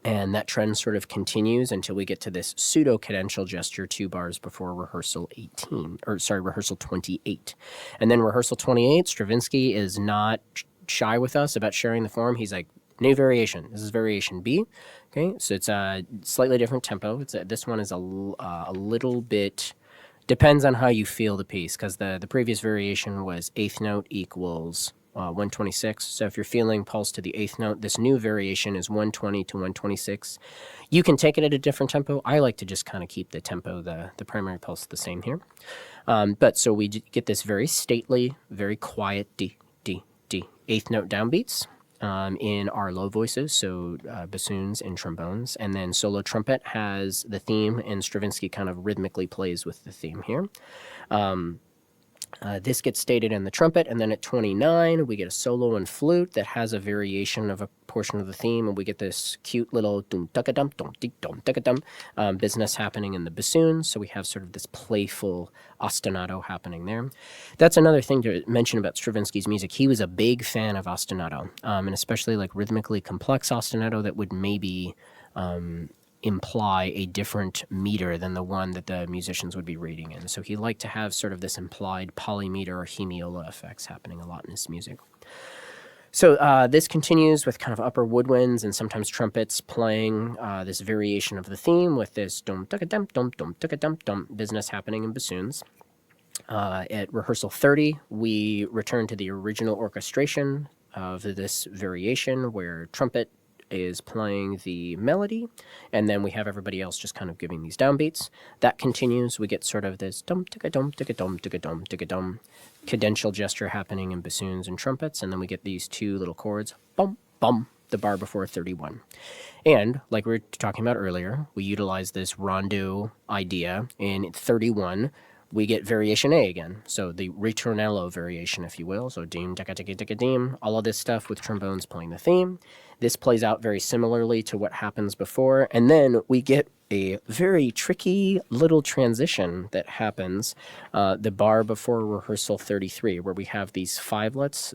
And that trend sort of continues until we get to this pseudo-cadential gesture 2 bars before rehearsal 28. And then rehearsal 28, Stravinsky is not shy with us about sharing the form. He's like, new variation. This is variation B. Okay, so it's a slightly different tempo. This one is a little bit, depends on how you feel the piece, because the previous variation was eighth note equals 126. So if you're feeling pulse to the eighth note, this new variation is 120 to 126. You can take it at a different tempo. I like to just kind of keep the tempo, the primary pulse, the same here. But so we get this very stately, very quiet D, D, D, eighth note downbeats in our low voices, so bassoons and trombones. And then solo trumpet has the theme, and Stravinsky kind of rhythmically plays with the theme here. This gets stated in the trumpet, and then at 29, we get a solo and flute that has a variation of a portion of the theme, and we get this cute little dum-tuck-a-dum, dum-tick-dum-tick-a-dum business happening in the bassoon, so we have sort of this playful ostinato happening there. That's another thing to mention about Stravinsky's music. He was a big fan of ostinato, and especially like rhythmically complex ostinato that would maybe imply a different meter than the one that the musicians would be reading in. So he liked to have sort of this implied polymeter or hemiola effects happening a lot in his music. So this continues with kind of upper woodwinds and sometimes trumpets playing this variation of the theme with this dum-tuck-a-dum business happening in bassoons. At rehearsal 30, we return to the original orchestration of this variation where trumpet is playing the melody, and then we have everybody else just kind of giving these downbeats. That continues. We get sort of this dum-ticka-dum-ticka-dum-ticka-dum cadential gesture happening in bassoons and trumpets, and then we get these two little chords, bum, bum, the bar before 31. And, like we were talking about earlier, we utilize this rondo idea in 31. We get variation A again, so the ritornello variation, if you will. So dim, ticka, ticka, ticka, dim, all of this stuff with trombones playing the theme. This plays out very similarly to what happens before, and then we get a very tricky little transition that happens the bar before rehearsal 33, where we have these fivelets,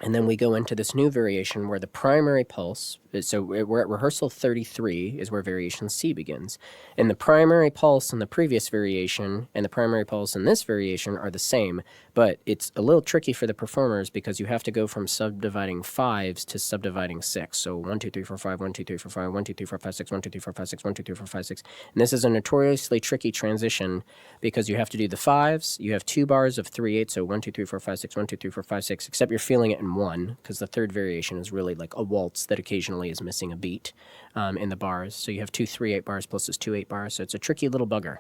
And then we go into this new variation where the primary pulse, so we're at rehearsal 33 is where variation C begins. And the primary pulse in the previous variation and the primary pulse in this variation are the same, but it's a little tricky for the performers because you have to go from subdividing fives to subdividing six. So 1, 2, 3, 4, 5, 1, 2, 3, 4, 5, 1, 2, 3, 4, 5, 6, 1, 2, 3, 4, 5, 6, 1, 2, 3, 4, 5, 6. And this is a notoriously tricky transition because you have to do the fives, you have 2 bars of 3/8, so 1, 2, 3, 4, 5, 6, 1, 2, 3, 4, 5, 6, except you're feeling it in 1, because the third variation is really like a waltz that occasionally is missing a beat in the bars. So you have 2 3/8 bars plus this 2 8 bars, so it's a tricky little bugger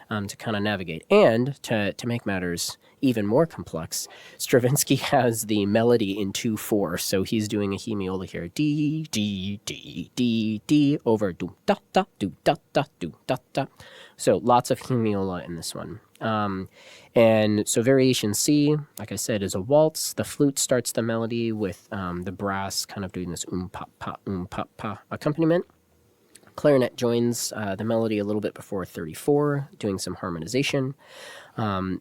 to kind of navigate. And to make matters even more complex, Stravinsky has the melody in 2/4, so he's doing a hemiola here, D, D, D, D, D, over do, da, da, do, da, da, do, da, da. So lots of hemiola in this one. And so variation C, like I said, is a waltz. The flute starts the melody with the brass kind of doing this pa pa accompaniment. Clarinet joins the melody a little bit before 34, doing some harmonization.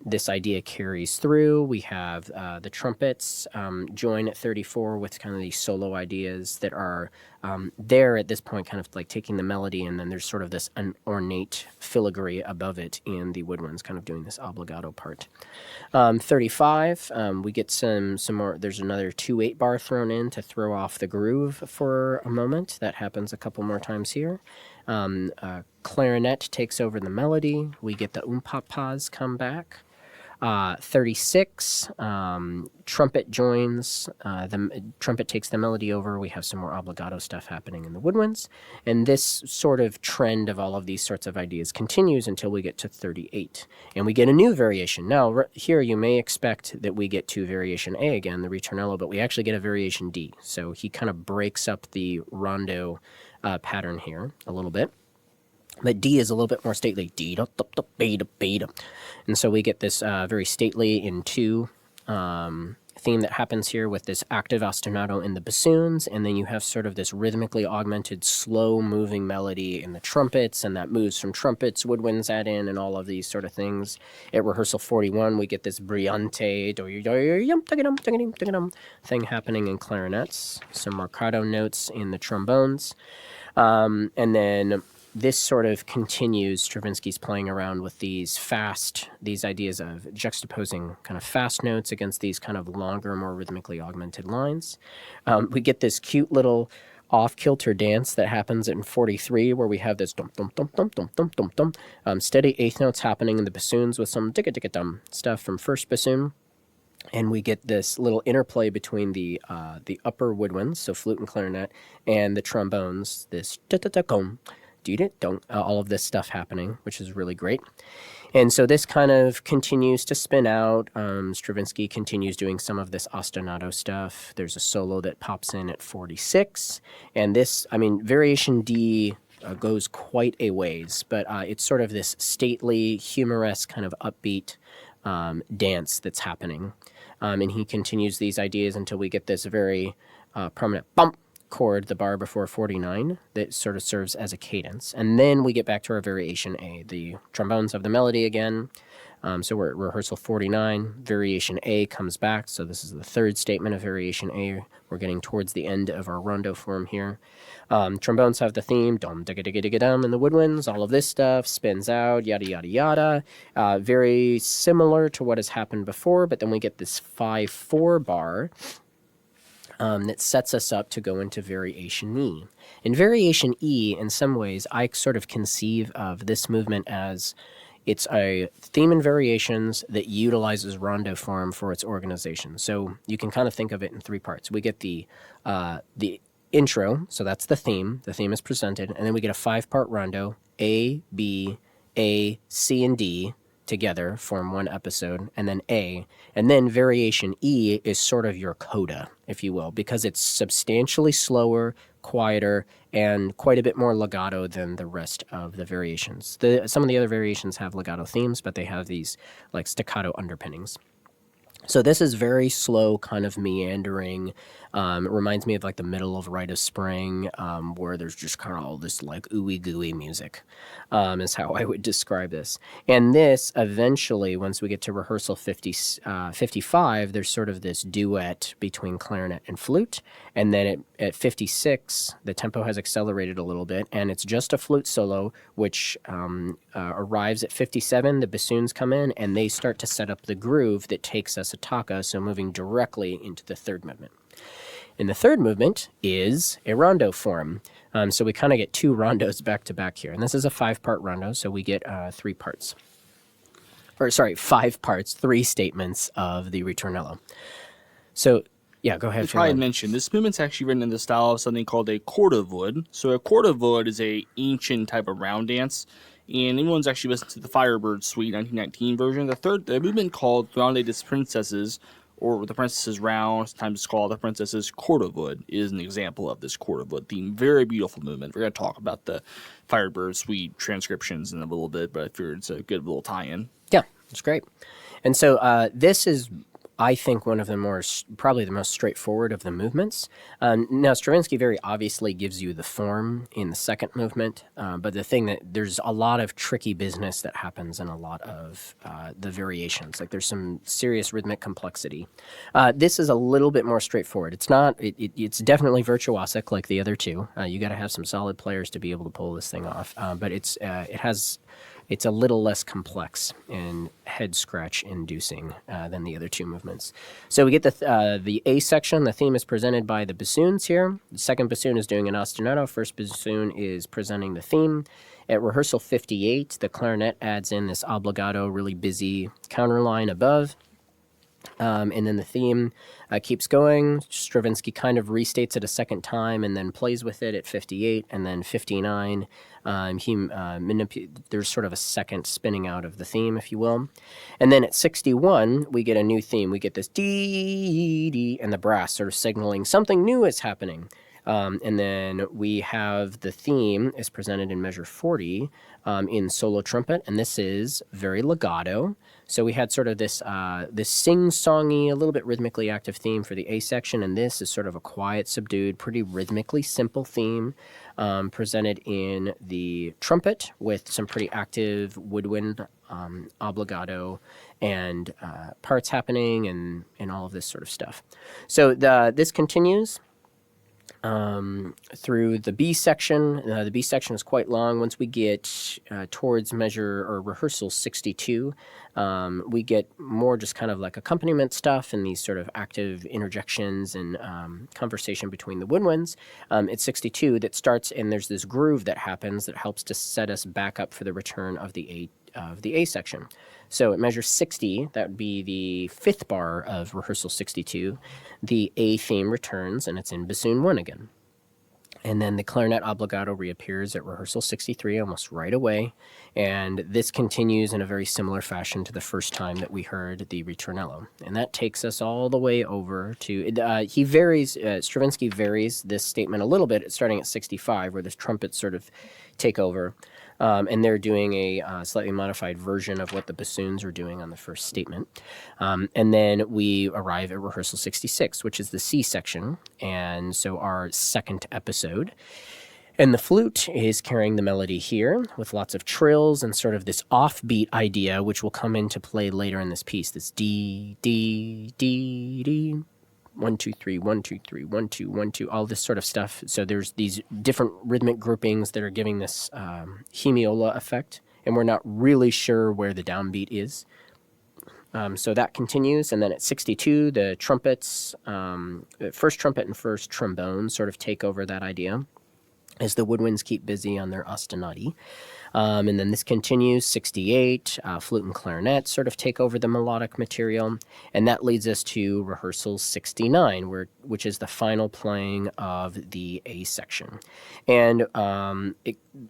This idea carries through. We have the trumpets join at 34 with kind of these solo ideas that are there at this point, kind of like taking the melody, and then there's sort of this an ornate filigree above it in the woodwinds, kind of doing this obligato part. 35, we get some more. There's another 2/8 bar thrown in to throw off the groove for a moment. That happens a couple more times here. Clarinet takes over the melody. We get the pa-pas come back. 36, trumpet joins. The trumpet takes the melody over. We have some more obligato stuff happening in the woodwinds. And this sort of trend of all of these sorts of ideas continues until we get to 38. And we get a new variation. Now, here you may expect that we get to variation A again, the ritornello, but we actually get a variation D. So he kind of breaks up the rondo pattern here a little bit. But D is a little bit more stately. D, da, da, da, beta, beta. And so we get this very stately in 2 theme that happens here with this active ostinato in the bassoons, and then you have sort of this rhythmically augmented, slow-moving melody in the trumpets, and that moves from trumpets, woodwinds add in, and all of these sort of things. At rehearsal 41, we get this brillante thing happening in clarinets, some marcato notes in the trombones, and then this sort of continues. Stravinsky's playing around with these ideas of juxtaposing kind of fast notes against these kind of longer, more rhythmically augmented lines. We get this cute little off-kilter dance that happens in 43, where we have this dum dum dum dum dum dum dum dum, steady eighth notes happening in the bassoons with some digga digga dum stuff from first bassoon. And we get this little interplay between the upper woodwinds, so flute and clarinet, and the trombones, this da-da-da-gum, all of this stuff happening, which is really great. And so this kind of continues to spin out. Stravinsky continues doing some of this ostinato stuff. There's a solo that pops in at 46. And this, variation D goes quite a ways, but it's sort of this stately, humoresque, kind of upbeat dance that's happening. And he continues these ideas until we get this very prominent bump chord, the bar before 49, that sort of serves as a cadence. And then we get back to our variation A. The trombones have the melody again. So we're at rehearsal 49. Variation A comes back. So this is the third statement of variation A. We're getting towards the end of our rondo form here. Trombones have the theme, dum digga digga digga dum, in the woodwinds. All of this stuff spins out, yada yada yada. Very similar to what has happened before, but then we get this 5/4 bar that sets us up to go into variation E. In variation E, in some ways, I sort of conceive of this movement as it's a theme and variations that utilizes rondo form for its organization. So you can kind of think of it in 3 parts. We get the intro, so that's the theme. The theme is presented, and then we get a 5-part rondo, A, B, A, C, and D, together form one episode, and then A. And then variation E is sort of your coda, if you will, because it's substantially slower, quieter, and quite a bit more legato than the rest of the variations. Some of the other variations have legato themes, but they have these like staccato underpinnings. So this is very slow, kind of meandering. It reminds me of like the middle of Rite of Spring, where there's just kind of all this like ooey gooey music, is how I would describe this. And this eventually, once we get to rehearsal 55, there's sort of this duet between clarinet and flute. And then at 56, the tempo has accelerated a little bit, and it's just a flute solo, which arrives at 57. The bassoons come in, and they start to set up the groove that takes us a tocca, so moving directly into the third movement. And the third movement is a rondo form. So we kind of get two rondos back to back here. And this is a 5-part rondo, so we get 3 parts. Or sorry, 5 parts, 3 statements of the ritornello. So, yeah, go ahead. As I mentioned, this movement's actually written in the style of something called a cordovud. So a cordovud is a ancient type of round dance. And anyone's actually listened to the Firebird Suite 1919 version. The movement called Round des Princesses, or the Princess's Round, sometimes it's called the Princess's Cordovud, is an example of this Cordovud theme. Very beautiful movement. We're going to talk about the Firebird Suite transcriptions in a little bit, but I figured it's a good little tie-in. Yeah, it's great. And so this is, I think, one of the probably the most straightforward of the movements. Now, Stravinsky very obviously gives you the form in the second movement, but the thing that there's a lot of tricky business that happens in a lot of the variations. Like there's some serious rhythmic complexity. This is a little bit more straightforward. It's not. It's definitely virtuosic like the other two. You got to have some solid players to be able to pull this thing off. But it's a little less complex and head scratch inducing than the other two movements. So we get the A section. The theme is presented by the bassoons here. The second bassoon is doing an ostinato. First bassoon is presenting the theme. At rehearsal 58, the clarinet adds in this obbligato, really busy counterline above. And then the theme keeps going. Stravinsky kind of restates it a second time and then plays with it at 58 and then 59. There's sort of a second spinning out of the theme, if you will. And then at 61, we get a new theme. We get this dee, dee, and the brass sort of signaling something new is happening. And then we have the theme is presented in measure 40 in solo trumpet, and this is very legato. So we had sort of this sing-songy, a little bit rhythmically active theme for the A section, and this is sort of a quiet, subdued, pretty rhythmically simple theme presented in the trumpet with some pretty active woodwind obbligato and parts happening and all of this sort of stuff. So this continues through the B section. The B section is quite long. Once we get towards measure or rehearsal 62, we get more just kind of like accompaniment stuff and these sort of active interjections and conversation between the woodwinds. It's 62 that starts, and there's this groove that happens that helps to set us back up for the return of the A section. So at measure 60, that would be the 5th bar of rehearsal 62, the A theme returns, and it's in bassoon 1 again. And then the clarinet obbligato reappears at rehearsal 63 almost right away, and this continues in a very similar fashion to the first time that we heard the ritornello. And that takes us all the way over to, Stravinsky varies this statement a little bit, starting at 65, where the trumpets sort of take over. And they're doing a slightly modified version of what the bassoons are doing on the first statement. And then we arrive at rehearsal 66, which is the C section, and so our second episode. And the flute is carrying the melody here with lots of trills and sort of this offbeat idea, which will come into play later in this piece, this D, D, D, D. 1, 2, 3, 1, 2, 3, 1, 2, 1, 2, all this sort of stuff. So there's these different rhythmic groupings that are giving this hemiola effect, and we're not really sure where the downbeat is. So that continues, and then at 62, the trumpets, first trumpet and first trombone sort of take over that idea as the woodwinds keep busy on their ostinati. And then this continues, 68, flute and clarinet sort of take over the melodic material, and that leads us to rehearsal 69, which is the final playing of the A section. And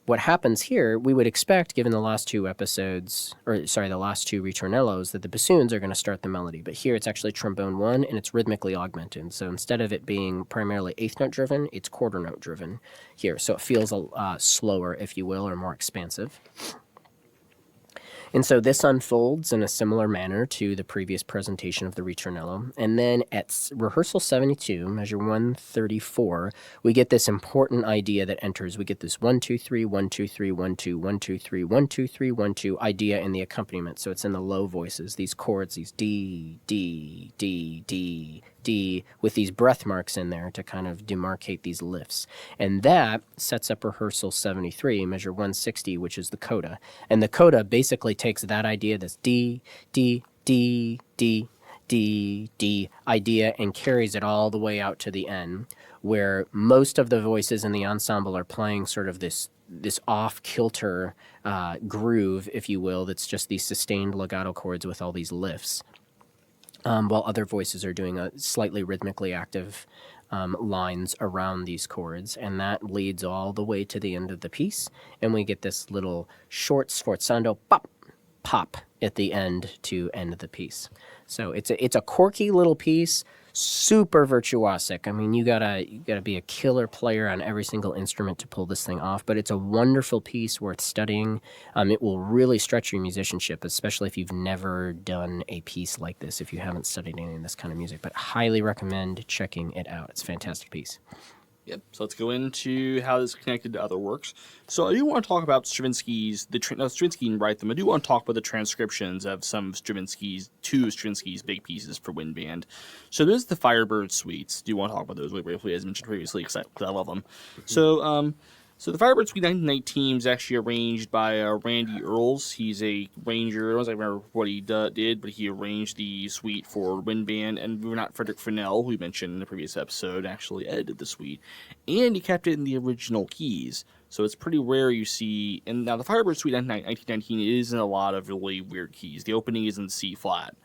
what happens here, we would expect, given the last two episodes, the last two ritornellos, that the bassoons are going to start the melody, but here it's actually trombone 1, and it's rhythmically augmented. So instead of it being primarily eighth note driven, it's quarter note driven here. So it feels slower, if you will, or more expansive. And so this unfolds in a similar manner to the previous presentation of the ritornello. And then at rehearsal 72, measure 134, we get this important idea that enters. We get this 1 2 3 1 2 3 1 2 1 2 3 1 2 3 1 2 idea in the accompaniment. So it's in the low voices, these chords, these D, D, D, D, D, with these breath marks in there to kind of demarcate these lifts. And that sets up rehearsal 73, measure 160, which is the coda. And the coda basically takes that idea, this D, D, D, D, D, D idea, and carries it all the way out to the end, where most of the voices in the ensemble are playing sort of this off-kilter groove, if you will, that's just these sustained legato chords with all these lifts. While other voices are doing a slightly rhythmically active lines around these chords, and that leads all the way to the end of the piece, and we get this little short sforzando pop, pop at the end to end the piece. So it's a quirky little piece, super virtuosic. I mean, you gotta be a killer player on every single instrument to pull this thing off, but it's a wonderful piece worth studying. It will really stretch your musicianship, especially if you've never done a piece like this, if you haven't studied any of this kind of music, but highly recommend checking it out. It's a fantastic piece. Yep. So let's go into how this is connected to other works. So I do want to talk about Stravinsky's, Stravinsky didn't write them. I do want to talk about the transcriptions of two of Stravinsky's big pieces for wind band. So there's the Firebird Suites. Do you want to talk about those really briefly, as mentioned previously, because I love them. Mm-hmm. So the Firebird Suite 1919 is actually arranged by Randy Earls. He's a arranger. I don't remember what he did, but he arranged the suite for wind band. And not Frederick Fennell, who we mentioned in the previous episode, actually edited the suite. And he kept it in the original keys. So it's pretty rare you see. And now the Firebird Suite 1919 is in a lot of really weird keys. The opening is in C flat.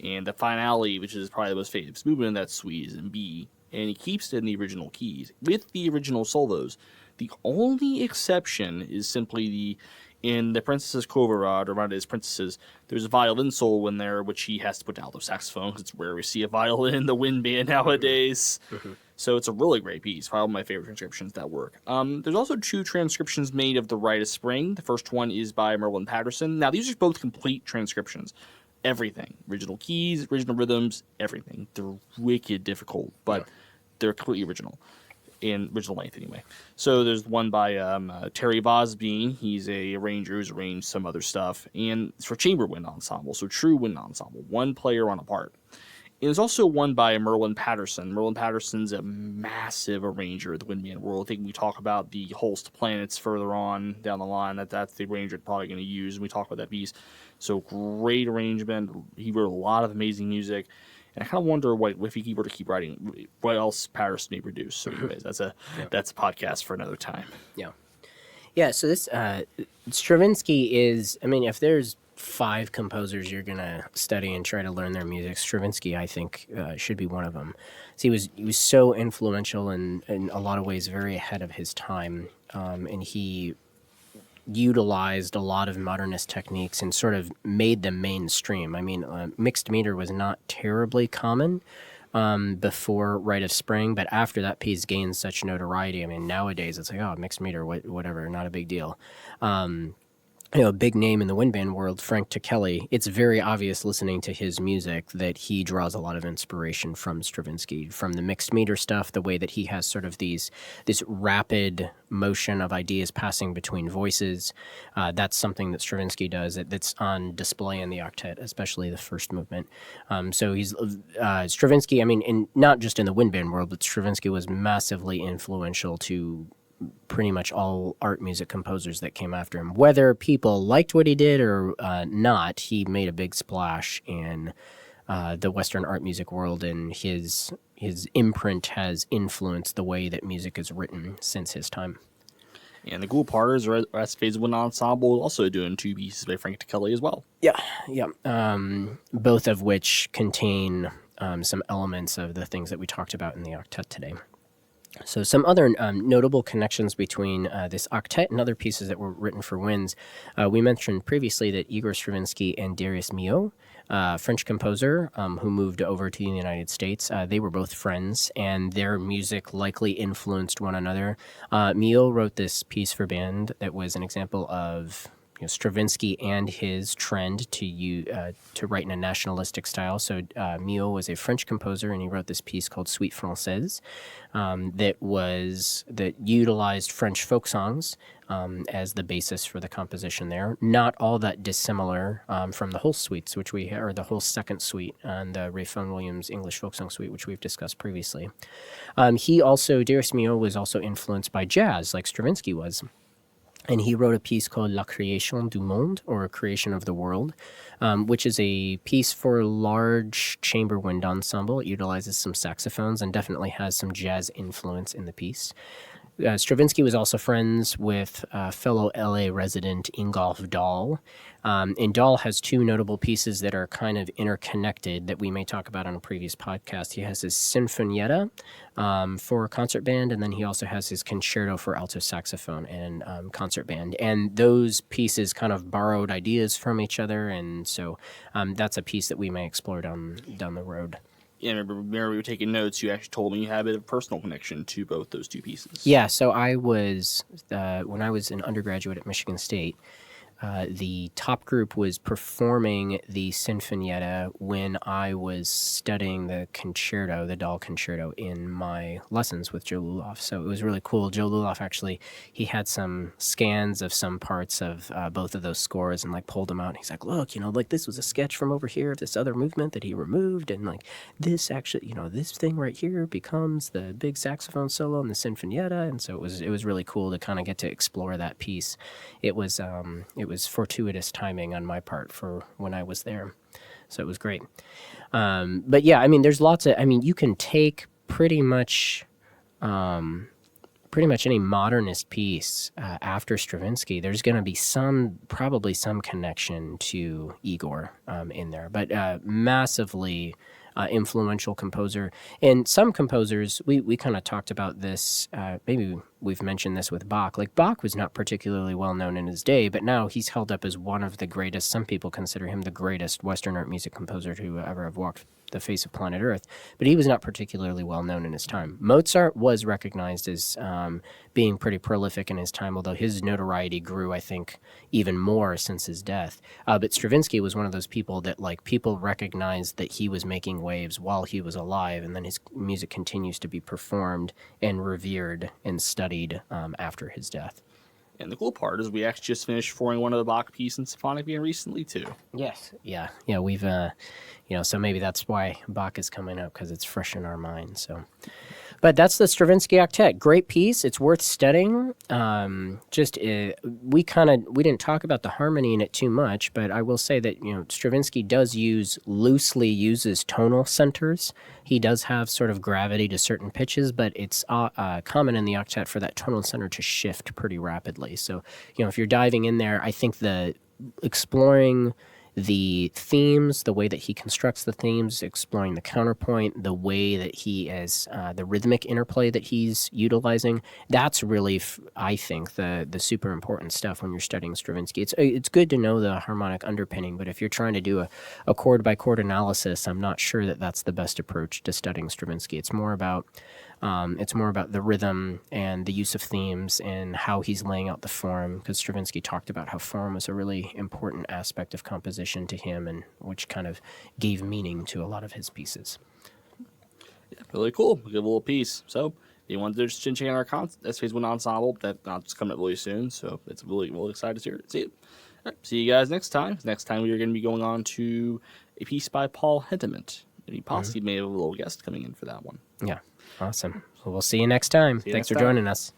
And the finale, which is probably the most famous movement in that suite, is in B. And he keeps it in the original keys with the original solos. The only exception is simply in the Princess's Kovarad, or His Princesses, there's a violin solo in there, which he has to put down the saxophone, because it's rare we see a violin in the wind band nowadays. Mm-hmm. So it's a really great piece. Probably one of my favorite transcriptions that work. There's also 2 transcriptions made of The Rite of Spring. The first one is by Merlin Patterson. Now, these are both complete transcriptions. Everything. Original keys, original rhythms, everything. They're wicked difficult, but they're completely original. In original length, anyway. So there's one by Terry Vosbein. He's a arranger who's arranged some other stuff. And it's for chamber wind ensemble, so true wind ensemble. One player on a part. And there's also one by Merlin Patterson. Merlin Patterson's a massive arranger of the wind band world. I think we talk about the Holst planets further on down the line. That's the arranger we're probably going to use when we talk about that piece. So great arrangement. He wrote a lot of amazing music. And I kind of wonder if he were to keep writing, what else Patterson may produce. So anyways, that's a podcast for another time. Yeah, so this Stravinsky is, I mean, if there's 5 composers you're going to study and try to learn their music, Stravinsky, I think, should be one of them. So he was so influential and in a lot of ways very ahead of his time, and he utilized a lot of modernist techniques and sort of made them mainstream. I mean, mixed meter was not terribly common before Rite of Spring, but after that piece gained such notoriety, I mean, nowadays it's like, oh, mixed meter, whatever, not a big deal. A big name in the wind band world, Frank Ticheli, it's very obvious listening to his music that he draws a lot of inspiration from Stravinsky, from the mixed meter stuff, the way that he has sort of this rapid motion of ideas passing between voices. That's something that Stravinsky does that's on display in the Octet, especially the first movement. So he's Stravinsky, I mean, not just in the wind band world, but Stravinsky was massively influential to pretty much all art music composers that came after him. Whether people liked what he did or not, he made a big splash in the Western art music world, and his imprint has influenced the way that music is written since his time. And the cool part is Rest Phase One Ensemble also doing 2 pieces by Frank Ticheli as well. Yeah. Both of which contain some elements of the things that we talked about in the Octet today. So some other notable connections between this octet and other pieces that were written for winds. We mentioned previously that Igor Stravinsky and Darius Milhaud, French composer who moved over to the United States, they were both friends, and their music likely influenced one another. Milhaud wrote this piece for band that was an example of Stravinsky and his trend to write in a nationalistic style. So Mio was a French composer, and he wrote this piece called Suite Française that utilized French folk songs as the basis for the composition there. Not all that dissimilar from the whole suites, or the whole second suite on the Ray Vaughan Williams English folk song suite, which we've discussed previously. Darius Milhaud was also influenced by jazz, like Stravinsky was. And he wrote a piece called La Création du Monde, or Creation of the World, which is a piece for large chamber wind ensemble. It utilizes some saxophones and definitely has some jazz influence in the piece. Stravinsky was also friends with fellow LA resident Ingolf Dahl. And Dahl has two notable pieces that are kind of interconnected that we may talk about on a previous podcast. He has his Sinfonietta for concert band, and then he also has his concerto for alto saxophone and concert band. And those pieces kind of borrowed ideas from each other, and so that's a piece that we may explore down the road. Yeah, remember we were taking notes. You actually told me you had a bit of a personal connection to both those two pieces. Yeah, so I was, when I was an undergraduate at Michigan State, the top group was performing the Sinfonietta when I was studying the Dahl concerto, in my lessons with Joe Luloff. So it was really cool. Joe Luloff actually, he had some scans of some parts of both of those scores and pulled them out. And he's like, look, this was a sketch from over here of this other movement that he removed. And this actually, this thing right here becomes the big saxophone solo in the Sinfonietta. And so it was really cool to kind of get to explore that piece. It was fortuitous timing on my part for when I was there. So it was great. But yeah, there's lots of, you can take pretty much any modernist piece after Stravinsky. There's going to be probably some connection to Igor in there, but massively influential composer. And some composers, we kind of talked about this, maybe we've mentioned this with Bach. Bach was not particularly well known in his day, but now he's held up as one of the greatest. Some people consider him the greatest Western art music composer to ever have walked the face of planet Earth, but he was not particularly well known in his time. Mozart was recognized as being pretty prolific in his time, although his notoriety grew, I think, even more since his death. But Stravinsky was one of those people that people recognized that he was making waves while he was alive, and then his music continues to be performed and revered and studied after his death. And the cool part is we actually just finished performing one of the Bach pieces in symphonic band recently too. Yes. Yeah. We've, so maybe that's why Bach is coming up, because it's fresh in our minds. So, but that's the Stravinsky Octet. Great piece. It's worth studying. We didn't talk about the harmony in it too much, but I will say that Stravinsky loosely uses tonal centers. He does have sort of gravity to certain pitches, but it's common in the octet for that tonal center to shift pretty rapidly. So, if you're diving in there, I think exploring the themes, the way that he constructs the themes, exploring the counterpoint, the way that he is, the rhythmic interplay that he's utilizing, that's really, I think, the super important stuff when you're studying Stravinsky. It's good to know the harmonic underpinning, but if you're trying to do a chord-by-chord analysis, I'm not sure that that's the best approach to studying Stravinsky. It's more about the rhythm and the use of themes and how he's laying out the form, because Stravinsky talked about how form was a really important aspect of composition to him, and which kind of gave meaning to a lot of his pieces. Yeah, really cool. Good little piece. So if you want to just check out our Phase 1 ensemble, that's coming up really soon, so it's really excited to see it. All right, see you guys next time. Next time we are going to be going on to a piece by Paul Hediment. Maybe possibly may have a little guest coming in for that one. Yeah. Awesome. Well, we'll see you next time. Thanks for joining us.